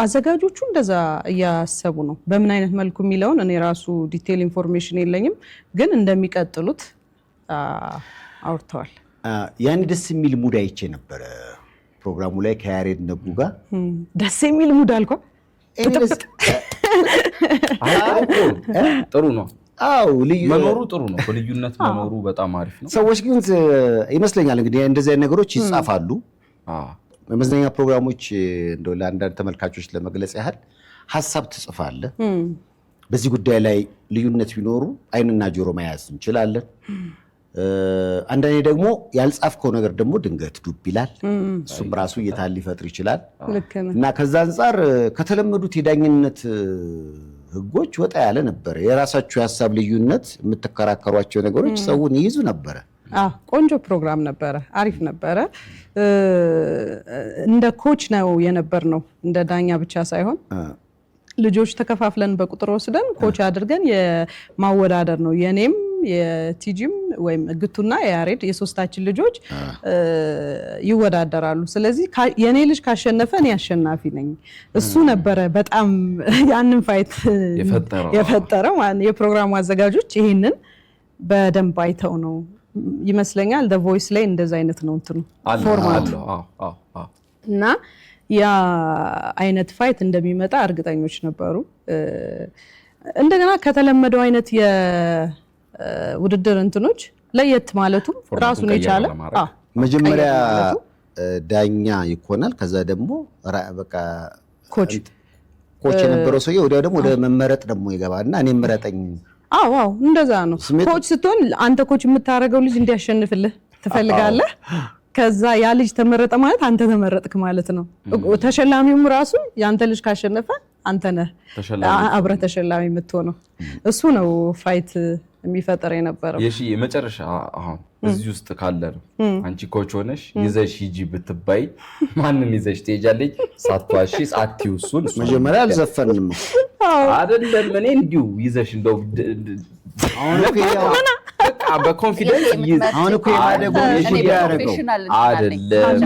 አዘጋጆቹ እንደዛ እያሰቡ ነው። በምን አይነት መልኩ የሚለውን እኔ ራሱ ዲቴል ኢንፎርሜሽን የለኝም፣ ግን እንደሚቀጥሉት አውርተዋል። ያኔ ደስ የሚል ሙድ አይቼ ነበረ ፕሮግራሙ ላይ ከያሬድ ነጉ ጋር። ደስ የሚል ሙድ አልኳ። ጥሩ ነው። አው መኖሩ ጥሩ ነው። ልዩነት መኖሩ በጣም አሪፍ ነው። ሰዎች ግን ይመስለኛል እንግዲህ እንደዚህ አይነት ነገሮች ይጻፋሉ። መዝናኛ ፕሮግራሞች እንደው ለአንዳንድ ተመልካቾች ለመግለጽ ያህል ሀሳብ ትጽፋለህ። በዚህ ጉዳይ ላይ ልዩነት ቢኖሩ አይንና ጆሮ መያዝ እንችላለን። አንዳንዴ ደግሞ ያልጻፍከው ነገር ደግሞ ድንገት ዱብ ይላል። እሱም ራሱ እይታን ሊፈጥር ይችላል እና ከዛ አንጻር ከተለመዱት የዳኝነት ህጎች ወጣ ያለ ነበረ። የራሳችሁ የሀሳብ ልዩነት የምትከራከሯቸው ነገሮች ሰውን ይይዙ ነበረ። ቆንጆ ፕሮግራም ነበረ። አሪፍ ነበረ። እንደ ኮች ነው የነበር ነው እንደ ዳኛ ብቻ ሳይሆን ልጆች ተከፋፍለን በቁጥር ወስደን ኮች አድርገን የማወዳደር ነው። የኔም የቲጂም ወይም እግቱና የያሬድ የሶስታችን ልጆች ይወዳደራሉ። ስለዚህ የኔ ልጅ ካሸነፈ እኔ አሸናፊ ነኝ። እሱ ነበረ በጣም ያንን ፋይት የፈጠረው ማለት የፕሮግራሙ አዘጋጆች ይሄንን በደንብ አይተው ነው ይመስለኛል። ዘ ቮይስ ላይ እንደዛ አይነት ነው እንትኑ ፎርማቱ እና ያ አይነት ፋይት እንደሚመጣ እርግጠኞች ነበሩ። እንደገና ከተለመደው አይነት የውድድር እንትኖች ለየት ማለቱ ራሱን የቻለ መጀመሪያ ዳኛ ይኮናል። ከዛ ደግሞ በቃ ኮች የነበረው ሰውዬ ወዲያው ደግሞ ወደ መመረጥ ደግሞ ይገባልና እኔ ምረጠኝ። አዎ እንደዛ ነው። ኮች ስትሆን አንተ ኮች የምታደርገው ልጅ እንዲያሸንፍልህ ትፈልጋለህ። ከዛ ያ ልጅ ተመረጠ ማለት አንተ ተመረጥክ ማለት ነው። ተሸላሚውም ራሱ ያንተ ልጅ ካሸነፈ አንተ ነህ አብረህ ተሸላሚ የምትሆነው። እሱ ነው ፋይት የሚፈጠር የነበረው። የሺ የመጨረሻ አሁን እዚህ ውስጥ ካለ ነው አንቺ ኮች ሆነሽ ይዘሽ ሂጂ ብትባይ ማንን ይዘሽ ትሄጃለሽ? ሳትዋሺ ሳትዩ እሱን መጀመሪያ አልዘፈንም አይደለም እኔ እንዲሁ ይዘሽ እንደው አሁን በኮንፊደንስ አሁን እኮ የማደጎ ልጅ ያደረገው አይደለም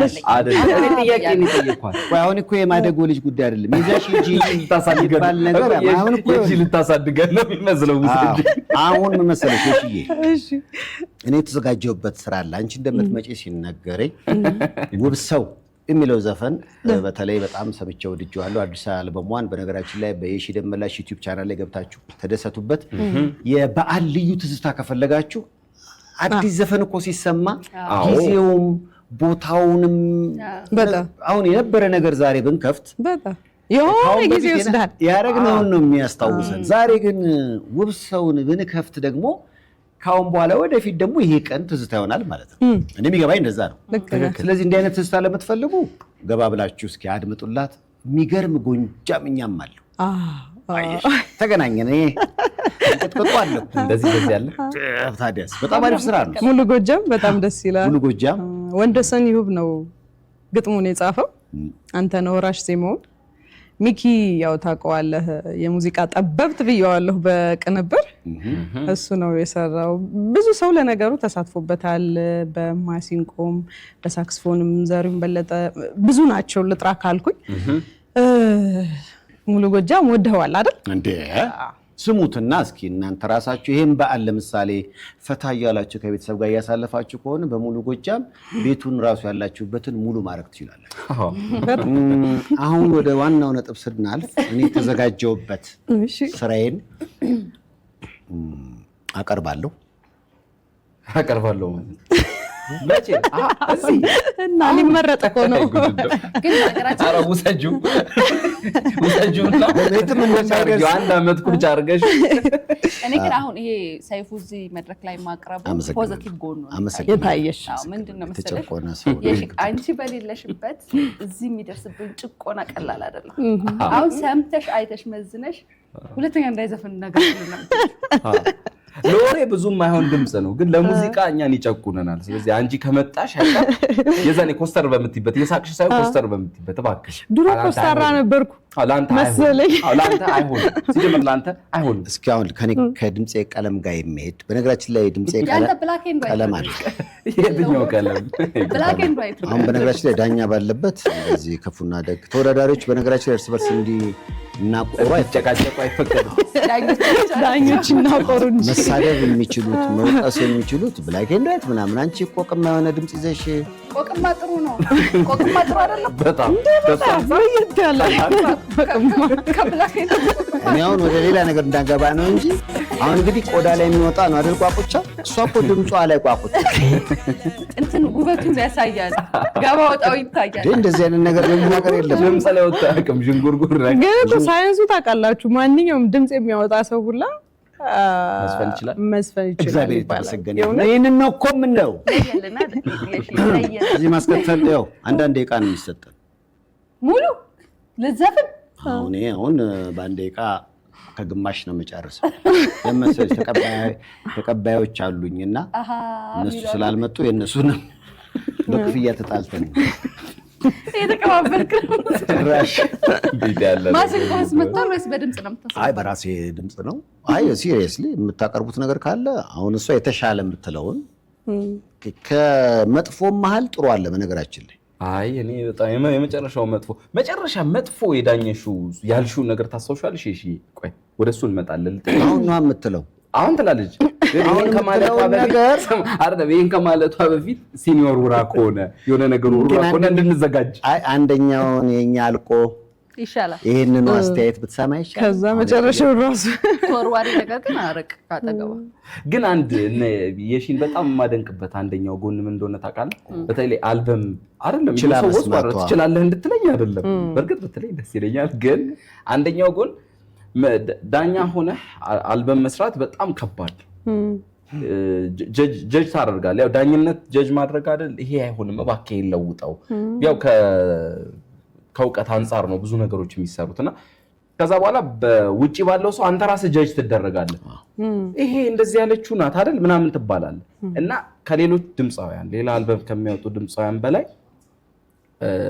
ጥያቄ ነው ጠይቋል። አሁን እኮ የማደጎ ልጅ ጉዳይ አይደለም። ይዘሽ ሂጂ ታሳድገን ነገር አሁን እኮ ልታሳድገን ነው የሚመስለው። አሁን ምን መሰለሽ እሺ እኔ የተዘጋጀሁበት ስራ አለ። አንቺ እንደምትመጪ ሲነገረኝ ውብ ሰው የሚለው ዘፈን በተለይ በጣም ሰምቼው ወድጄዋለሁ። አዲስ አልበሟን በነገራችን ላይ በየሺ ደመላሽ ዩቲዩብ ቻናል ላይ ገብታችሁ ተደሰቱበት። የበዓል ልዩ ትዝታ ከፈለጋችሁ አዲስ ዘፈን እኮ ሲሰማ ጊዜውም ቦታውንም አሁን የነበረ ነገር ዛሬ ብንከፍት የሆነ ጊዜ ይወስዳል ያረግነውን ነው የሚያስታውሰን። ዛሬ ግን ውብ ሰውን ብንከፍት ደግሞ ካሁን በኋላ ወደፊት ደግሞ ይሄ ቀን ትዝታ ይሆናል ማለት ነው። እኔ የሚገባኝ እንደዛ ነው። ስለዚህ እንዲህ አይነት ትዝታ ለምትፈልጉ ገባ ብላችሁ እስኪ አድምጡላት። የሚገርም ጎጃምኛም አለው። ተገናኘን ቁጥቁጣለሁ እንደዚህ ያለ ታዲያስ በጣም አሪፍ ስራ ነው። ሙሉ ጎጃም በጣም ደስ ይላል። ሙሉ ጎጃም ወንደሰን ይሁብ ነው ግጥሙን የጻፈው። አንተ ነው ወራሽ ዜማውን። ሚኪ ያው ታውቀዋለህ የሙዚቃ ጠበብት ብየዋለሁ በቅንብር እሱ ነው የሰራው። ብዙ ሰው ለነገሩ ተሳትፎበታል። በማሲንቆም በሳክስፎንም ዘሪሁን በለጠ ብዙ ናቸው ልጥራ ካልኩኝ። ሙሉ ጎጃም ወደዋል አይደል እንዴ? ስሙትና እስኪ እናንተ ራሳችሁ ይሄን በዓል ለምሳሌ ፈታ እያላችሁ ከቤተሰብ ጋር እያሳለፋችሁ ከሆነ በሙሉ ጎጃም ቤቱን ራሱ ያላችሁበትን ሙሉ ማድረግ ትችላላችሁ። አሁን ወደ ዋናው ነጥብ ስናልፍ እኔ ተዘጋጀውበት ስራዬን አቀርባለሁ መቼ እና ሊመረጥ እኮ ነው። ግን ነገራችን ኧረ ውሰጂውና ቤትም እንደማይገርም አንድ አመት ቁጭ አድርገሽ። እኔ ግን አሁን ይሄ ሰይፉ እዚህ መድረክ ላይ ማቅረቡ ፖዚቲቭ ጎኑ ነው የታየሽ። ምንድን ነው መሰለሽ አንቺ በሌለሽበት እዚህ የሚደርስብን ጭቆና ቀላል አይደለም። አሁን ሰምተሽ አይተሽ መዝነሽ ሁለተኛ እንዳይዘፍን ነገር ነው። ለወሬ ብዙም አይሆን ድምጽ ነው፣ ግን ለሙዚቃ እኛን ይጨቁነናል። ስለዚህ አንቺ ከመጣሽ የዛኔ ኮስተር በምትይበት የሳቅሽ ሳይሆን ኮስተር በምትይበት እባክሽ። ድሮ ኮስተራ ነበርኩ መሰለኝ። ላንተ አይሆንም፣ ሲጀምር ላንተ አይሆንም። እስኪ አሁን ከድምጼ ቀለም ጋር የሚሄድ በነገራችን ላይ ድምጼ ቀለም አለ። የትኛው ቀለም? ብላክ ኤንድ ዋይት። አሁን በነገራችን ላይ ዳኛ ባለበት እንደዚህ ክፉና ደግ ተወዳዳሪዎች በነገራችን ላይ እርስ በርስ እንዲህ እናቆሩ አይጨቃጨቁ አይፈቀድም። ዳኞች እናቆሩ እንጂ መሳደብ የሚችሉት መውቀስ የሚችሉት ብላክ ኤንድ ዋይት ምናምን። አንቺ ቆቅማ የሆነ ድምጽ ይዘሽ ቆቅማ ጥሩ ነው። ቆቅማ ጥሩ አይደለም። በጣም ለየት ያለ እኔ አሁን ወደ ሌላ ነገር እንዳገባ ነው እንጂ አሁን እንግዲህ ቆዳ ላይ የሚወጣ ነው አይደል ቋቁቻ። እሷ እኮ ድምጿ ላይ ቋቁቻ እንትን ውበቱን ያሳያል። ገባ ወጣው ይታያል። እንደዚህ አይነት ነገር ነገር የለም። ድምጽ ላይ ወጣ አቅም ዥንጉርጉር ነገር ግን እኮ ሳይንሱ ታውቃላችሁ፣ ማንኛውም ድምጽ የሚያወጣ ሰው ሁላ መስፈን ይችላል። እግዚአብሔር ይመስገን። ይሄንን ነው እኮ የምንለው። እዚህ ማስከተል ያው አንዳንድ ደቂቃ ነው የሚሰጠን ሙሉ ልዘፍን። አሁን በአንድ ደቂቃ ከግማሽ ነው የምጨርሰው። ለምሳሌ ተቀባዮች አሉኝና እነሱ ስላልመጡ የእነሱንም በክፍያ ተጣልተን የተቀባበልክ ራሽ ማሲንቆስ መጥቷል ወይስ በድምጽ ነው የምታስበው? አይ በራሴ ድምጽ ነው። አይ ሲሪየስሊ የምታቀርቡት ነገር ካለ አሁን እሷ የተሻለ የምትለውን ከመጥፎም መሀል ጥሩ አለ በነገራችን ላይ። አይ እኔ በጣም መጨረሻ መጥፎ የዳኘሽው ያልሽው ነገር ታስታውሻለሽ? እሺ ቆይ ወደሱ እንመጣለን። አሁን ነው የምትለው አሁን ትላለች። ይሄን ከማለቷ በፊት ሲኒዮር ውራ ከሆነ የሆነ ነገር ውራ ከሆነ እንድንዘጋጅ። አይ አንደኛውን የኛ አልቆ ይሻላል ይሄንን አስተያየት ብትሰማ ይሻላል። ከዛ መጨረሻው ራሱ ተወርዋሪ ነገር ግን አረቅ ካጠገባ ግን አንድ የሺን በጣም የማደንቅበት አንደኛው ጎን ምን እንደሆነ ታውቃለህ? በተለይ አልበም አይደለም ሰዎች ማለት ትችላለህ እንድትለኝ አይደለም። በእርግጥ በተለይ ደስ ይለኛል። ግን አንደኛው ጎን ዳኛ ሆነ አልበም መስራት በጣም ከባድ ጀጅ ታደርጋለህ። ያው ዳኝነት ጀጅ ማድረግ አይደል? ይሄ አይሆንም እባክህ ይለውጠው። ያው ከእውቀት አንጻር ነው ብዙ ነገሮች የሚሰሩትና ከዛ በኋላ በውጪ ባለው ሰው አንተ ራስህ ጀጅ ትደረጋለህ። ይሄ እንደዚህ ያለችው ናት አይደል ምናምን ትባላለህ። እና ከሌሎች ድምፃውያን ሌላ አልበም ከሚያወጡ ድምፃውያን በላይ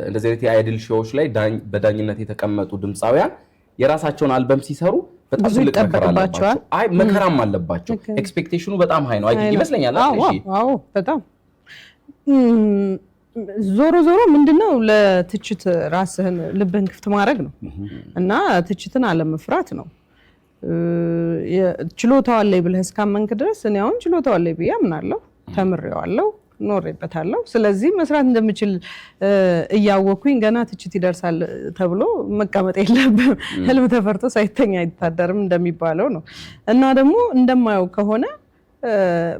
እንደዚህ አይነት የአይድል ሾዎች ላይ በዳኝነት የተቀመጡ ድምፃውያን የራሳቸውን አልበም ሲሰሩ በጣም ትልቅ መከራ አለባቸው። አይ መከራም አለባቸው። ኤክስፔክቴሽኑ በጣም ሃይ ነው ይመስለኛል። አዎ በጣም ዞሮ ምንድነው ለትችት ራስህን ልብህን ክፍት ማድረግ ነው እና ትችትን አለመፍራት ነው። ችሎታው አለኝ ብለህ እስካመንክ ድረስ እኔ አሁን ችሎታው አለኝ ብዬ አምናለሁ፣ ተምሬዋለሁ፣ ኖሬበታለሁ። ስለዚህ መስራት እንደምችል እያወኩኝ ገና ትችት ይደርሳል ተብሎ መቀመጥ የለብም። ህልም ተፈርቶ ሳይተኛ አይታደርም እንደሚባለው ነው። እና ደግሞ እንደማየው ከሆነ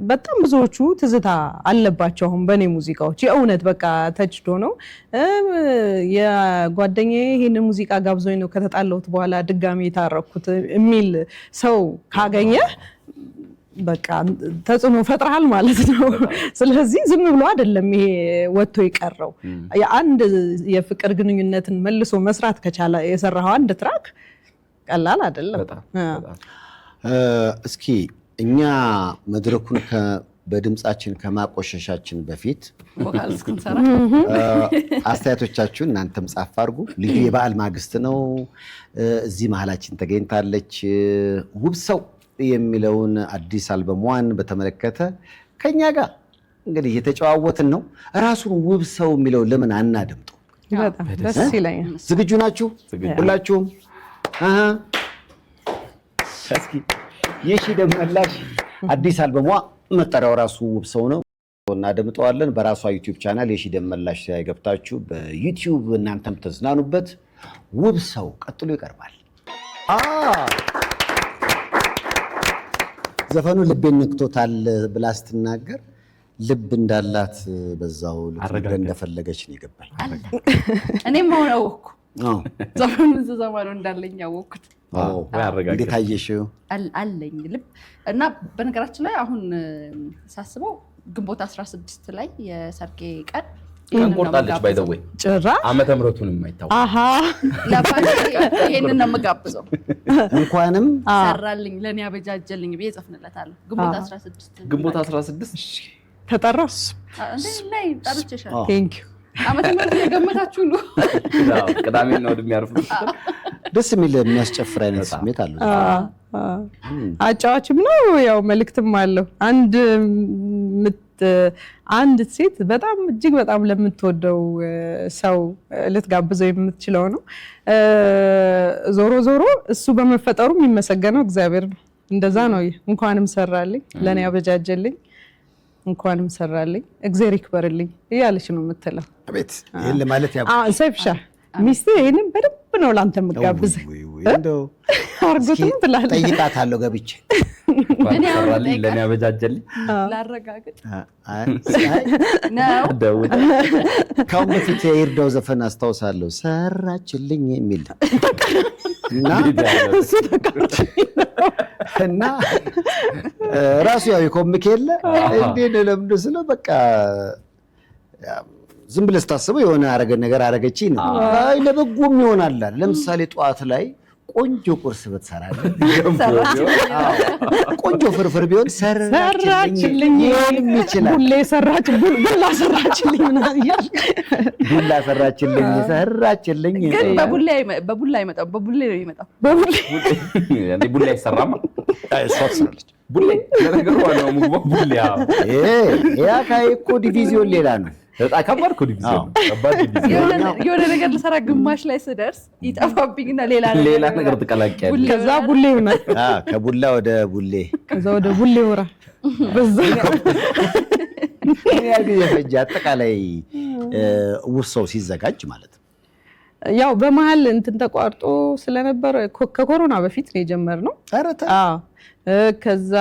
በጣም ብዙዎቹ ትዝታ አለባቸው። አሁን በእኔ ሙዚቃዎች የእውነት በቃ ተችዶ ነው የጓደኛዬ ይሄንን ሙዚቃ ጋብዞኝ ነው ከተጣለሁት በኋላ ድጋሚ የታረኩት የሚል ሰው ካገኘ በቃ ተጽዕኖ ፈጥረሃል ማለት ነው። ስለዚህ ዝም ብሎ አይደለም ይሄ ወጥቶ ይቀረው። የአንድ የፍቅር ግንኙነትን መልሶ መስራት ከቻለ የሰራው አንድ ትራክ ቀላል አይደለም። እስኪ እኛ መድረኩን በድምጻችን ከማቆሸሻችን በፊት አስተያየቶቻችሁን እናንተም ጻፍ አድርጉ። ልዩ የበዓል ማግስት ነው። እዚህ መሀላችን ተገኝታለች። ውብ ሰው የሚለውን አዲስ አልበሟን በተመለከተ ከኛ ጋር እንግዲህ እየተጨዋወትን ነው። ራሱን ውብ ሰው የሚለው ለምን አናደምጠው? በጣም ደስ ይለኛል። ዝግጁ ናችሁ ሁላችሁም? እስኪ የሺ ደመላሽ አዲስ አልበሟ መጠሪያው ራሱ ውብ ሰው ነው። እናደምጠዋለን። በራሷ ዩቲዩብ ቻናል የሺ ደመላሽ ገብታችሁ በዩቲዩብ እናንተም ተዝናኑበት። ውብ ሰው ቀጥሎ ይቀርባል። ዘፈኑ ልቤን ነክቶታል ብላ ስትናገር ልብ እንዳላት በዛው ልትነግረን እንደፈለገች ነው የገባኝ። እኔም ሆነ አወኩ ዘፈኑ ዘማ ነው እንዳለኝ ያወኩት። እንዴት አየሽው? አለኝ ልብ እና በነገራችን ላይ አሁን ሳስበው ግንቦት 16 ላይ የሰርጌ ቀን ቆርጣለች። ባይ ዘ ወይ ጭራ ዓመተ ምሕረቱን የማይታወቅ ለፋሽ ይሄንን ነው የምጋብዘው። እንኳንም ሰራልኝ ለኔ ያበጃጀልኝ ብዬ ጽፍንለታለሁ። ግንቦት 16 ተጠራስ ላይ ጠርቼሻለሁ። ቴንክ ዩ ዓመተ ምሕረት የገመታችሁ ነው። ቅዳሜ ነው የሚያርፉት። ደስ የሚል የሚያስጨፍር አይነት ስሜት አለው። አጫዋችም ነው ያው መልእክትም አለው። አንድ ሴት በጣም እጅግ በጣም ለምትወደው ሰው ልትጋብዘው የምትችለው ነው። ዞሮ እሱ በመፈጠሩ የሚመሰገነው እግዚአብሔር ነው። እንደዛ ነው። እንኳንም ሰራልኝ ለኔ ያበጃጀልኝ፣ እንኳንም ሰራልኝ፣ እግዚአብሔር ይክበርልኝ እያለች ነው የምትለው። አቤት ይሄን ለማለት ሰይፍሻ ሚስት ይሄንን በደንብ ነው ላንተ የምጋብዝ እንደው አርጉትም ትላለች። ጠይቃታለሁ ገብቼ እኔ ሰራልኝ ለኔ ያበጃጀልኝ ላረጋግጥ ነው ደውል። ካሁን በፊት የይርዳው ዘፈን አስታውሳለሁ ሰራችልኝ የሚል እና ራሱ ያው የኮሚክ የለ እንዴት ለምዶ ስለ በቃ ዝም ብለህ ስታስበው የሆነ አረገ ነገር አረገችኝ ነው። አይ ለበጎም ይሆናል። ለምሳሌ ጠዋት ላይ ቆንጆ ቁርስ ብትሰራልኝ፣ ቆንጆ ፍርፍር ቢሆን ሰራችልኝ ይችላል። ቡላ ሰራችልኝ ምናምን እያልሽ ቡላ ሰራችልኝ። ግን በቡላ አይመጣም፣ በቡሌ ነው የሚመጣው። ቡላ አይሰራማ። እሷ ትሰራለች። ቡሌ ለነገሩ ዋናው ምግቡ ቡሌ። ያ እኮ ዲቪዚዮን ሌላ ነው። ከባድ እኮ ዲቪዚዮን፣ ከባድ ዲቪዚዮን። የሆነ ነገር ልሰራ ግማሽ ላይ ስደርስ ይጠፋብኝና ሌላ ነገር ትቀላቅያለሽ። ከዛ ቡሌ ይሆናል። ከቡላ ወደ ቡሌ፣ ከዛ ወደ ቡሌ ወራ። በዛ ያ ጊዜ ፈጅ አጠቃላይ ውርሰው ሲዘጋጅ ማለት ነው። ያው በመሀል እንትን ተቋርጦ ስለነበር ከኮሮና በፊት ነው የጀመርነው። ከዛ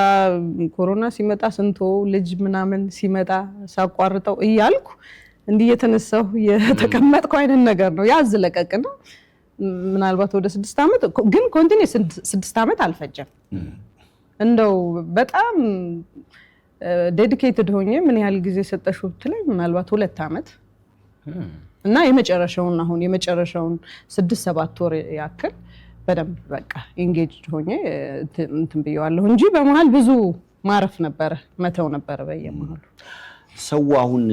ኮሮና ሲመጣ ስንቶ ልጅ ምናምን ሲመጣ ሳቋርጠው እያልኩ እንዲህ የተነሳሁ የተቀመጥኩ አይነት ነገር ነው። ያዝ ለቀቅ ነው። ምናልባት ወደ 6 ዓመት ግን ኮንቲኒየስ 6 ዓመት አልፈጀም። እንደው በጣም ዴዲኬትድ ሆኜ ምን ያህል ጊዜ ሰጠሽው ብትለኝ ምናልባት 2 ዓመት እና የመጨረሻውን 6-7 ወር ያክል በደንብ በቃ ኢንጌጅድ ሆኜ እንትን ብየዋለሁ እንጂ በመሀል ብዙ ማረፍ ነበረ፣ መተው ነበረ በየመሀሉ። ሰው አሁን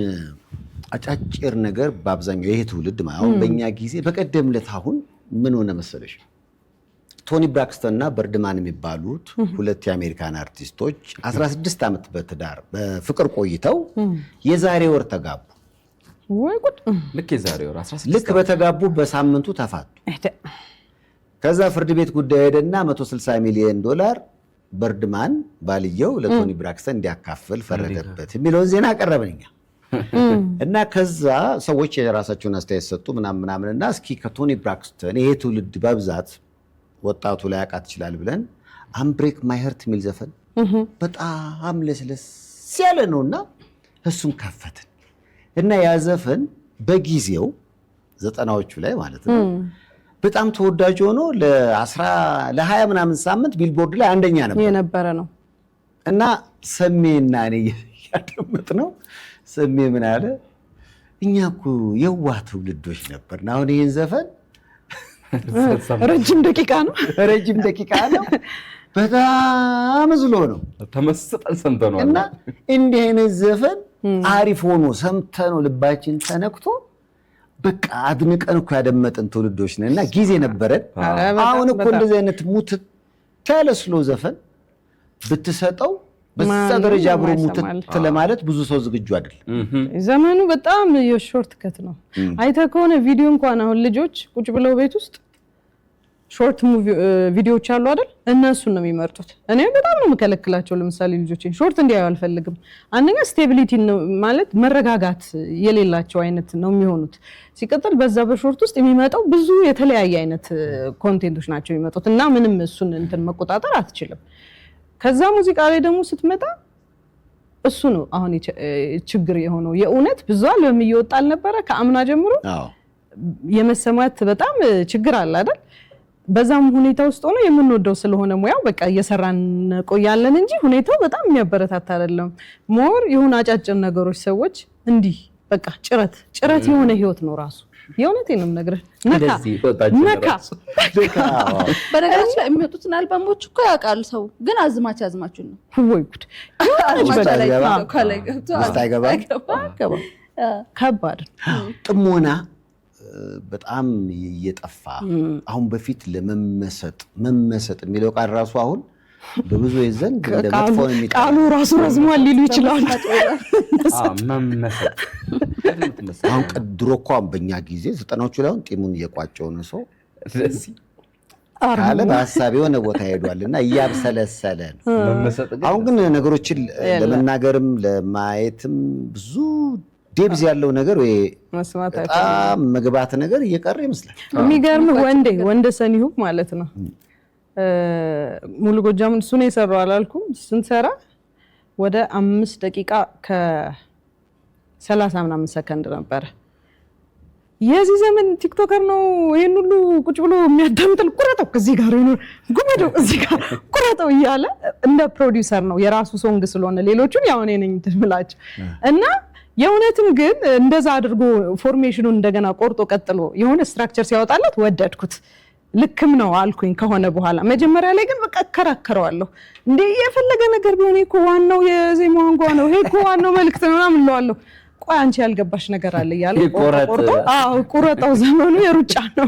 አጫጭር ነገር በአብዛኛው ይሄ ትውልድ አሁን በእኛ ጊዜ በቀደም ዕለት አሁን ምን ሆነ መሰለሽ፣ ቶኒ ብራክስተን እና በርድማን የሚባሉት 2 የአሜሪካን አርቲስቶች 16 ዓመት በትዳር በፍቅር ቆይተው የዛሬ ወር ተጋቡ። ወይ ጉድ! ልክ የዛሬ ወር 16 ልክ በተጋቡ በሳምንቱ ተፋቱ። ከዛ ፍርድ ቤት ጉዳይ ሄደና $160 ሚሊዮን በርድማን ባልየው ለቶኒ ብራክስተን እንዲያካፍል ፈረደበት የሚለውን ዜና አቀረብንኛ እና ከዛ ሰዎች የራሳቸውን አስተያየት ሰጡ ምናምንና እስኪ ከቶኒ ብራክስተን ይሄ ትውልድ በብዛት ወጣቱ ላይ ያውቃት ይችላል ብለን አምብሬክ ማይ ሀርት የሚል ዘፈን በጣም ለስለስ ያለ ነውና እሱን ከፈትን እና ያ ዘፈን በጊዜው 90ዎቹ ላይ ማለት ነው በጣም ተወዳጅ ሆኖ ለ20 ምናምን ሳምንት ቢልቦርድ ላይ አንደኛ የነበረ ነው እና ሰሜና እኔ ያደመጥነው ሰሜ ምን አለ፣ እኛ እኮ የዋህ ትውልዶች ነበርን። አሁን ይህን ዘፈን ረጅም ደቂቃ ነው በጣም ዝሎ ነው ተመስጠን ሰምተነዋል። እና እንዲህ አይነት ዘፈን አሪፍ ሆኖ ሰምተነው ልባችን ተነክቶ በቃ አድንቀን እኮ ያደመጥን ትውልዶች ነን እና ጊዜ ነበረን። አሁን እኮ እንደዚህ አይነት ሙትት ያለ ስሎ ዘፈን ብትሰጠው በዛ ደረጃ አብሮ ሙትት ለማለት ብዙ ሰው ዝግጁ አይደለም። ዘመኑ በጣም የሾርት ከት ነው። አይተህ ከሆነ ቪዲዮ እንኳን አሁን ልጆች ቁጭ ብለው ቤት ውስጥ ሾርት ቪዲዮዎች አሉ አይደል? እነሱን ነው የሚመርጡት። እኔ በጣም ነው የምከለክላቸው። ለምሳሌ ልጆችን ሾርት እንዲያዩ አልፈልግም። አንደኛ ስቴቢሊቲ ነው ማለት መረጋጋት የሌላቸው አይነት ነው የሚሆኑት። ሲቀጥል በዛ በሾርት ውስጥ የሚመጣው ብዙ የተለያየ አይነት ኮንቴንቶች ናቸው የሚመጡት እና ምንም እሱን እንትን መቆጣጠር አትችልም። ከዛ ሙዚቃ ላይ ደግሞ ስትመጣ እሱ ነው አሁን ችግር የሆነው። የእውነት ብዙ አልበም እየወጣ አልነበረ ከአምና ጀምሮ የመሰማት በጣም ችግር አለ አይደል? በዛም ሁኔታ ውስጥ ሆኖ የምንወደው ስለሆነ ሙያው በቃ እየሰራን ቆያለን እንጂ ሁኔታው በጣም የሚያበረታታ አይደለም። ሞር የሆነ አጫጭር ነገሮች ሰዎች እንዲህ በቃ ጭረት የሆነ ህይወት ነው ራሱ። የእውነቴን ነው የምነግርህ። ነካ በነገራችን ላይ የሚወጡትን አልበሞች እኮ ያውቃል ሰው፣ ግን አዝማቹን ነው። ወይ ጉድ! ከባድ ጥሞና በጣም እየጠፋ አሁን በፊት መመሰጥ የሚለው ቃል ራሱ አሁን በብዙ ዘንድ እንደመጥፎ ነው የሚታየው። ቃሉ ራሱ ረዝሟል ሊሉ ይችላል። መመሰጥ አሁን ድሮ እኮ በእኛ ጊዜ 90ዎቹ ላይ አሁን ጢሙን እየቋጨው ነው ሰው ካለ በሀሳብ የሆነ ቦታ ሄዷልና እያብሰለሰለ ነው። አሁን ግን ነገሮችን ለመናገርም ለማየትም ብዙ ዴብዝ ያለው ነገር ወይ በጣም መግባት ነገር እየቀረ ይመስላል። የሚገርም ወንደሰን ይሁን ማለት ነው። ሙሉ ጎጃም እሱ ነው የሰራው አላልኩም? ስንሰራ ወደ 5 ደቂቃ ከ30 ምናምን ሰከንድ ነበረ። የዚህ ዘመን ቲክቶከር ነው ይሄን ሁሉ ቁጭ ብሎ የሚያዳምጥል። ቁረጠው ከዚህ ጋር ይኖር ጉመደው እዚህ ጋር ቁረጠው እያለ እንደ ፕሮዲውሰር ነው የራሱ ሶንግ ስለሆነ ሌሎቹን ያው እኔ ነኝ ትምላጭ እና የእውነትም ግን እንደዛ አድርጎ ፎርሜሽኑን እንደገና ቆርጦ ቀጥሎ የሆነ ስትራክቸር ሲያወጣለት ወደድኩት። ልክም ነው አልኩኝ ከሆነ በኋላ። መጀመሪያ ላይ ግን በቃ እከራከረዋለሁ። እንዴ የፈለገ ነገር ቢሆን እኮ ዋናው የዜማው አንጓ ነው፣ ይሄ እኮ ዋናው መልእክት ነው ምናምን እለዋለሁ። ቆይ አንቺ ያልገባሽ ነገር አለ እያለ ቁረጠው፣ ዘመኑ የሩጫ ነው።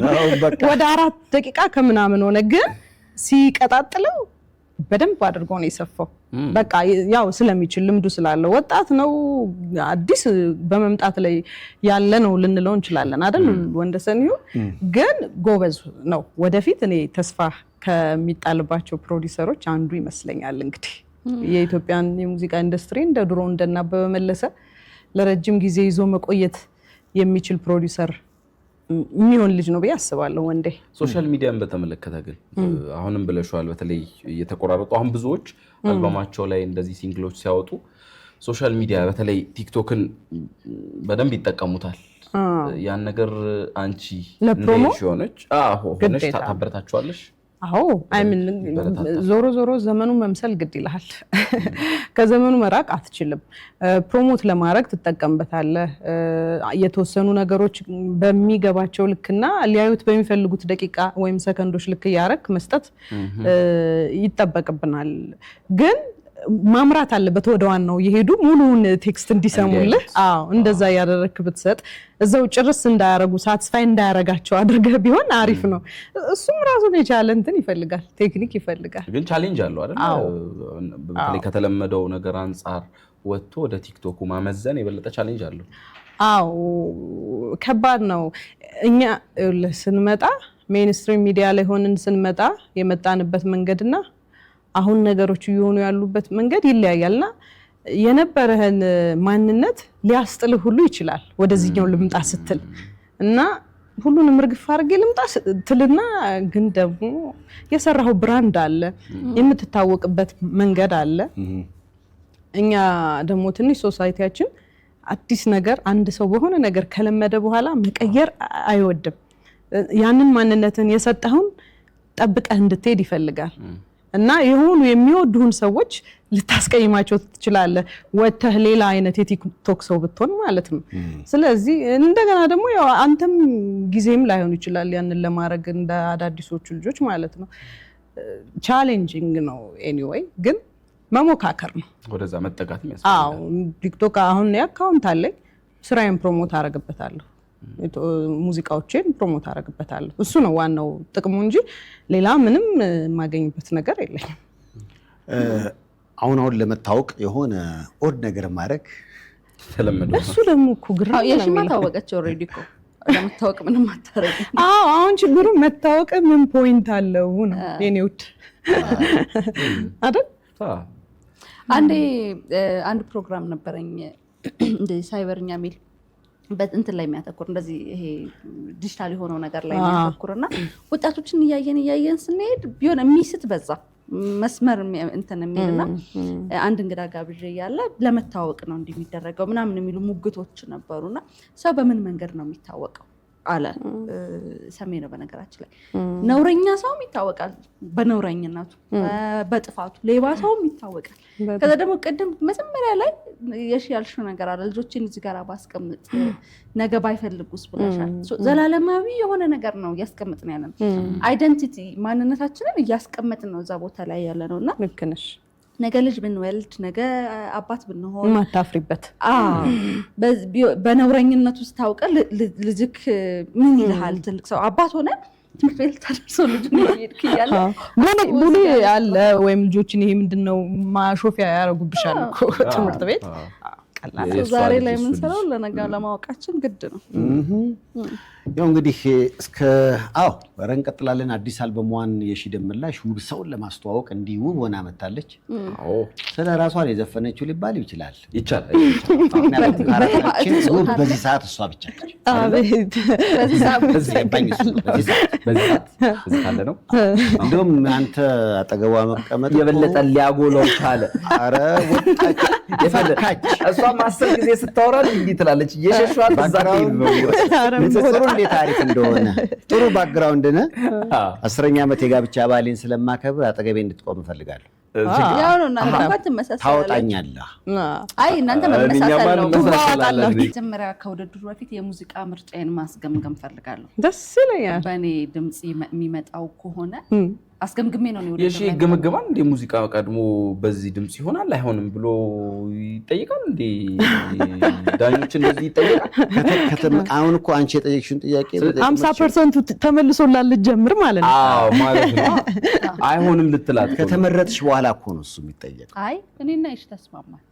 ወደ 4 ደቂቃ ከምናምን ሆነ። ግን ሲቀጣጥለው በደንብ አድርጎ ነው የሰፋው። በቃ ያው ስለሚችል ልምዱ ስላለው ወጣት ነው፣ አዲስ በመምጣት ላይ ያለ ነው ልንለው እንችላለን አይደል? ወንደሰንዩ ግን ጎበዝ ነው። ወደፊት እኔ ተስፋ ከሚጣልባቸው ፕሮዲውሰሮች አንዱ ይመስለኛል። እንግዲህ የኢትዮጵያን የሙዚቃ ኢንዱስትሪ እንደ ድሮ እንደናበበ መለሰ ለረጅም ጊዜ ይዞ መቆየት የሚችል ፕሮዲውሰር የሚሆን ልጅ ነው ብዬ አስባለሁ። ወንዴ ሶሻል ሚዲያን በተመለከተ ግን አሁንም ብለሽዋል፣ በተለይ እየተቆራረጡ አሁን ብዙዎች አልበማቸው ላይ እንደዚህ ሲንግሎች ሲያወጡ ሶሻል ሚዲያ በተለይ ቲክቶክን በደንብ ይጠቀሙታል። ያን ነገር አንቺ ለፕሮሞ ሆነች ታበረታችኋለሽ? አዎ ዞሮ ዘመኑ መምሰል ግድ ይልሃል። ከዘመኑ መራቅ አትችልም። ፕሮሞት ለማድረግ ትጠቀምበታለህ። የተወሰኑ ነገሮች በሚገባቸው ልክና ሊያዩት በሚፈልጉት ደቂቃ ወይም ሰከንዶች ልክ እያረክ መስጠት ይጠበቅብናል። ግን ማምራት አለበት ወደ ዋናው የሄዱ ሙሉውን ቴክስት እንዲሰሙልህ። አዎ እንደዛ ያደረክ ብትሰጥ እዛው ጭርስ እንዳያረጉ ሳትስፋይ እንዳያረጋቸው አድርገህ ቢሆን አሪፍ ነው። እሱም ራሱን የቻለ እንትን ይፈልጋል፣ ቴክኒክ ይፈልጋል። ግን ቻሌንጅ አለው አይደል? በተለይ ከተለመደው ነገር አንጻር ወጥቶ ወደ ቲክቶኩ ማመዘን የበለጠ ቻሌንጅ አለው። አዎ ከባድ ነው። እኛ ስንመጣ ሜይንስትሪም ሚዲያ ላይ ሆነን ስንመጣ የመጣንበት መንገድና አሁን ነገሮች እየሆኑ ያሉበት መንገድ ይለያያልና የነበረህን ማንነት ሊያስጥልህ ሁሉ ይችላል ወደዚህኛው ልምጣ ስትል እና ሁሉንም ርግፍ አድርጌ ልምጣ ስትልና ግን ደግሞ የሰራው ብራንድ አለ፣ የምትታወቅበት መንገድ አለ። እኛ ደግሞ ትንሽ ሶሳይቲያችን አዲስ ነገር አንድ ሰው በሆነ ነገር ከለመደ በኋላ መቀየር አይወድም። ያንን ማንነትን የሰጠውን ጠብቀህ እንድትሄድ ይፈልጋል። እና የሆኑ የሚወዱህን ሰዎች ልታስቀይማቸው ትችላለህ፣ ወተህ ሌላ አይነት የቲክቶክ ሰው ብትሆን ማለት ነው። ስለዚህ እንደገና ደግሞ ያው አንተም ጊዜም ላይሆን ይችላል ያንን ለማድረግ እንደ አዳዲሶቹ ልጆች ማለት ነው። ቻሌንጂንግ ነው። ኤኒዌይ ግን መሞካከር ነው፣ ወደዛ መጠጋት ያስፈልጋል። አዎ ቲክቶክ አሁን አካውንት አለኝ፣ ስራዬን ፕሮሞት አደርግበታለሁ፣ ሙዚቃዎችን ፕሮሞት አደርግበታለሁ። እሱ ነው ዋናው ጥቅሙ እንጂ ሌላ ምንም የማገኝበት ነገር የለኝም። አሁን ለመታወቅ የሆነ ኦድ ነገር ማድረግ ተለመደ። እሱ ደግሞ እኮ ግራ የሽማ ታወቀች ኦልሬዲ እኮ ለመታወቅ ምንም አታረጊ። አሁን ችግሩ መታወቅ ምን ፖይንት አለው ነው የኔ ውድ አይደል? አንድ ፕሮግራም ነበረኝ እንደዚህ ሳይበርኛ ሚል በእንትን ላይ የሚያተኩር እንደዚህ ይሄ ዲጂታል የሆነው ነገር ላይ የሚያተኩርና ወጣቶችን እያየን ስንሄድ ቢሆን የሚስት በዛ መስመር እንትን የሚልና አንድ እንግዳ ጋብዤ እያለ ለመታወቅ ነው እንዲህ የሚደረገው ምናምን የሚሉ ሙግቶች ነበሩና ሰው በምን መንገድ ነው የሚታወቀው አለ። ሰሜ ነው በነገራችን ላይ ነውረኛ ሰውም ይታወቃል በነውረኝነቱ በጥፋቱ፣ ሌባ ሰውም ይታወቃል። ከዛ ደግሞ ቅድም መጀመሪያ ላይ የሺ ያልሽው ነገር አለ፣ ልጆችን እዚህ ጋር ባስቀምጥ ነገ ባይፈልጉስ ብለሻል። ዘላለማዊ የሆነ ነገር ነው እያስቀምጥን ያለ ነው። አይደንቲቲ ማንነታችንን እያስቀመጥን ነው እዛ ቦታ ላይ ያለ ነው እና ልክ ነሽ። ነገ ልጅ ብንወልድ ነገ አባት ብንሆን ማታፍሪበት በነውረኝነት ውስጥ ታውቀ ልጅክ ምን ይልሃል? ትልቅ ሰው አባት ሆነ ትምህርት ቤት ታደርሰው ልጅ ነው ይሄድክ ይያለ ቡሊ አለ ወይም ልጆችን ይሄ ምንድነው ማሾፊያ ያረጉብሻል እኮ ትምህርት ቤት። ዛሬ ላይ የምንሰራው ለነገ ለማወቃችን ግድ ነው። ያው እንግዲህ እስከ በረን እንቀጥላለን። አዲስ አልበሟን የሺ ደመላሽ ውብ ሰውን ለማስተዋወቅ እንዲህ ውብ ሆና መታለች። ስለ ራሷን የዘፈነችው ሊባል ይችላል። ውብ በዚህ ሰዓት እሷ ብቻ ነች። እንደውም አንተ አጠገቧ መቀመጥ የበለጠ ሊያጎለው ቻለ። ኧረ ወጣች እሷ ማሰብ ጊዜ ስታወራል እንዲህ ትላለች። እየሸሿት ጥሩ እንዴት አሪፍ እንደሆነ ጥሩ ባክግራውንድ ነህ። 10ኛ ዓመት የጋብቻ ባህሌን ስለማከብር አጠገቤ እንድትቆም እፈልጋለሁ። ያው ነው እናንተ እንኳን ትመሳሰላላችሁ። ታወጣኛለህ። አይ እናንተ መመሳሰል ነው። እንመሳሰላለን። መጀመሪያ ከውድድሩ በፊት የሙዚቃ ምርጫዬን ማስገምገም ፈልጋለሁ። ደስ ይለኛል። በእኔ ድምጽ የሚመጣው ከሆነ አስገምግሜ ነው ነው የሺ ገመገማን እንደ ሙዚቃ ቀድሞ በዚህ ድምጽ ይሆናል አይሆንም ብሎ ይጠይቃል እንዴ? ዳኞች እንደዚህ ይጠይቃል? አሁን እኮ አንቺ የጠየቅሽውን ጥያቄ 50% ተመልሶላል ልጀምር ማለት ነው። አዎ ማለት ነው። አይሆንም ልትላት ከተመረጥሽ በኋላ እኮ ነው እሱ የሚጠየቀው። አይ እኔና ይሽ ተስማማል።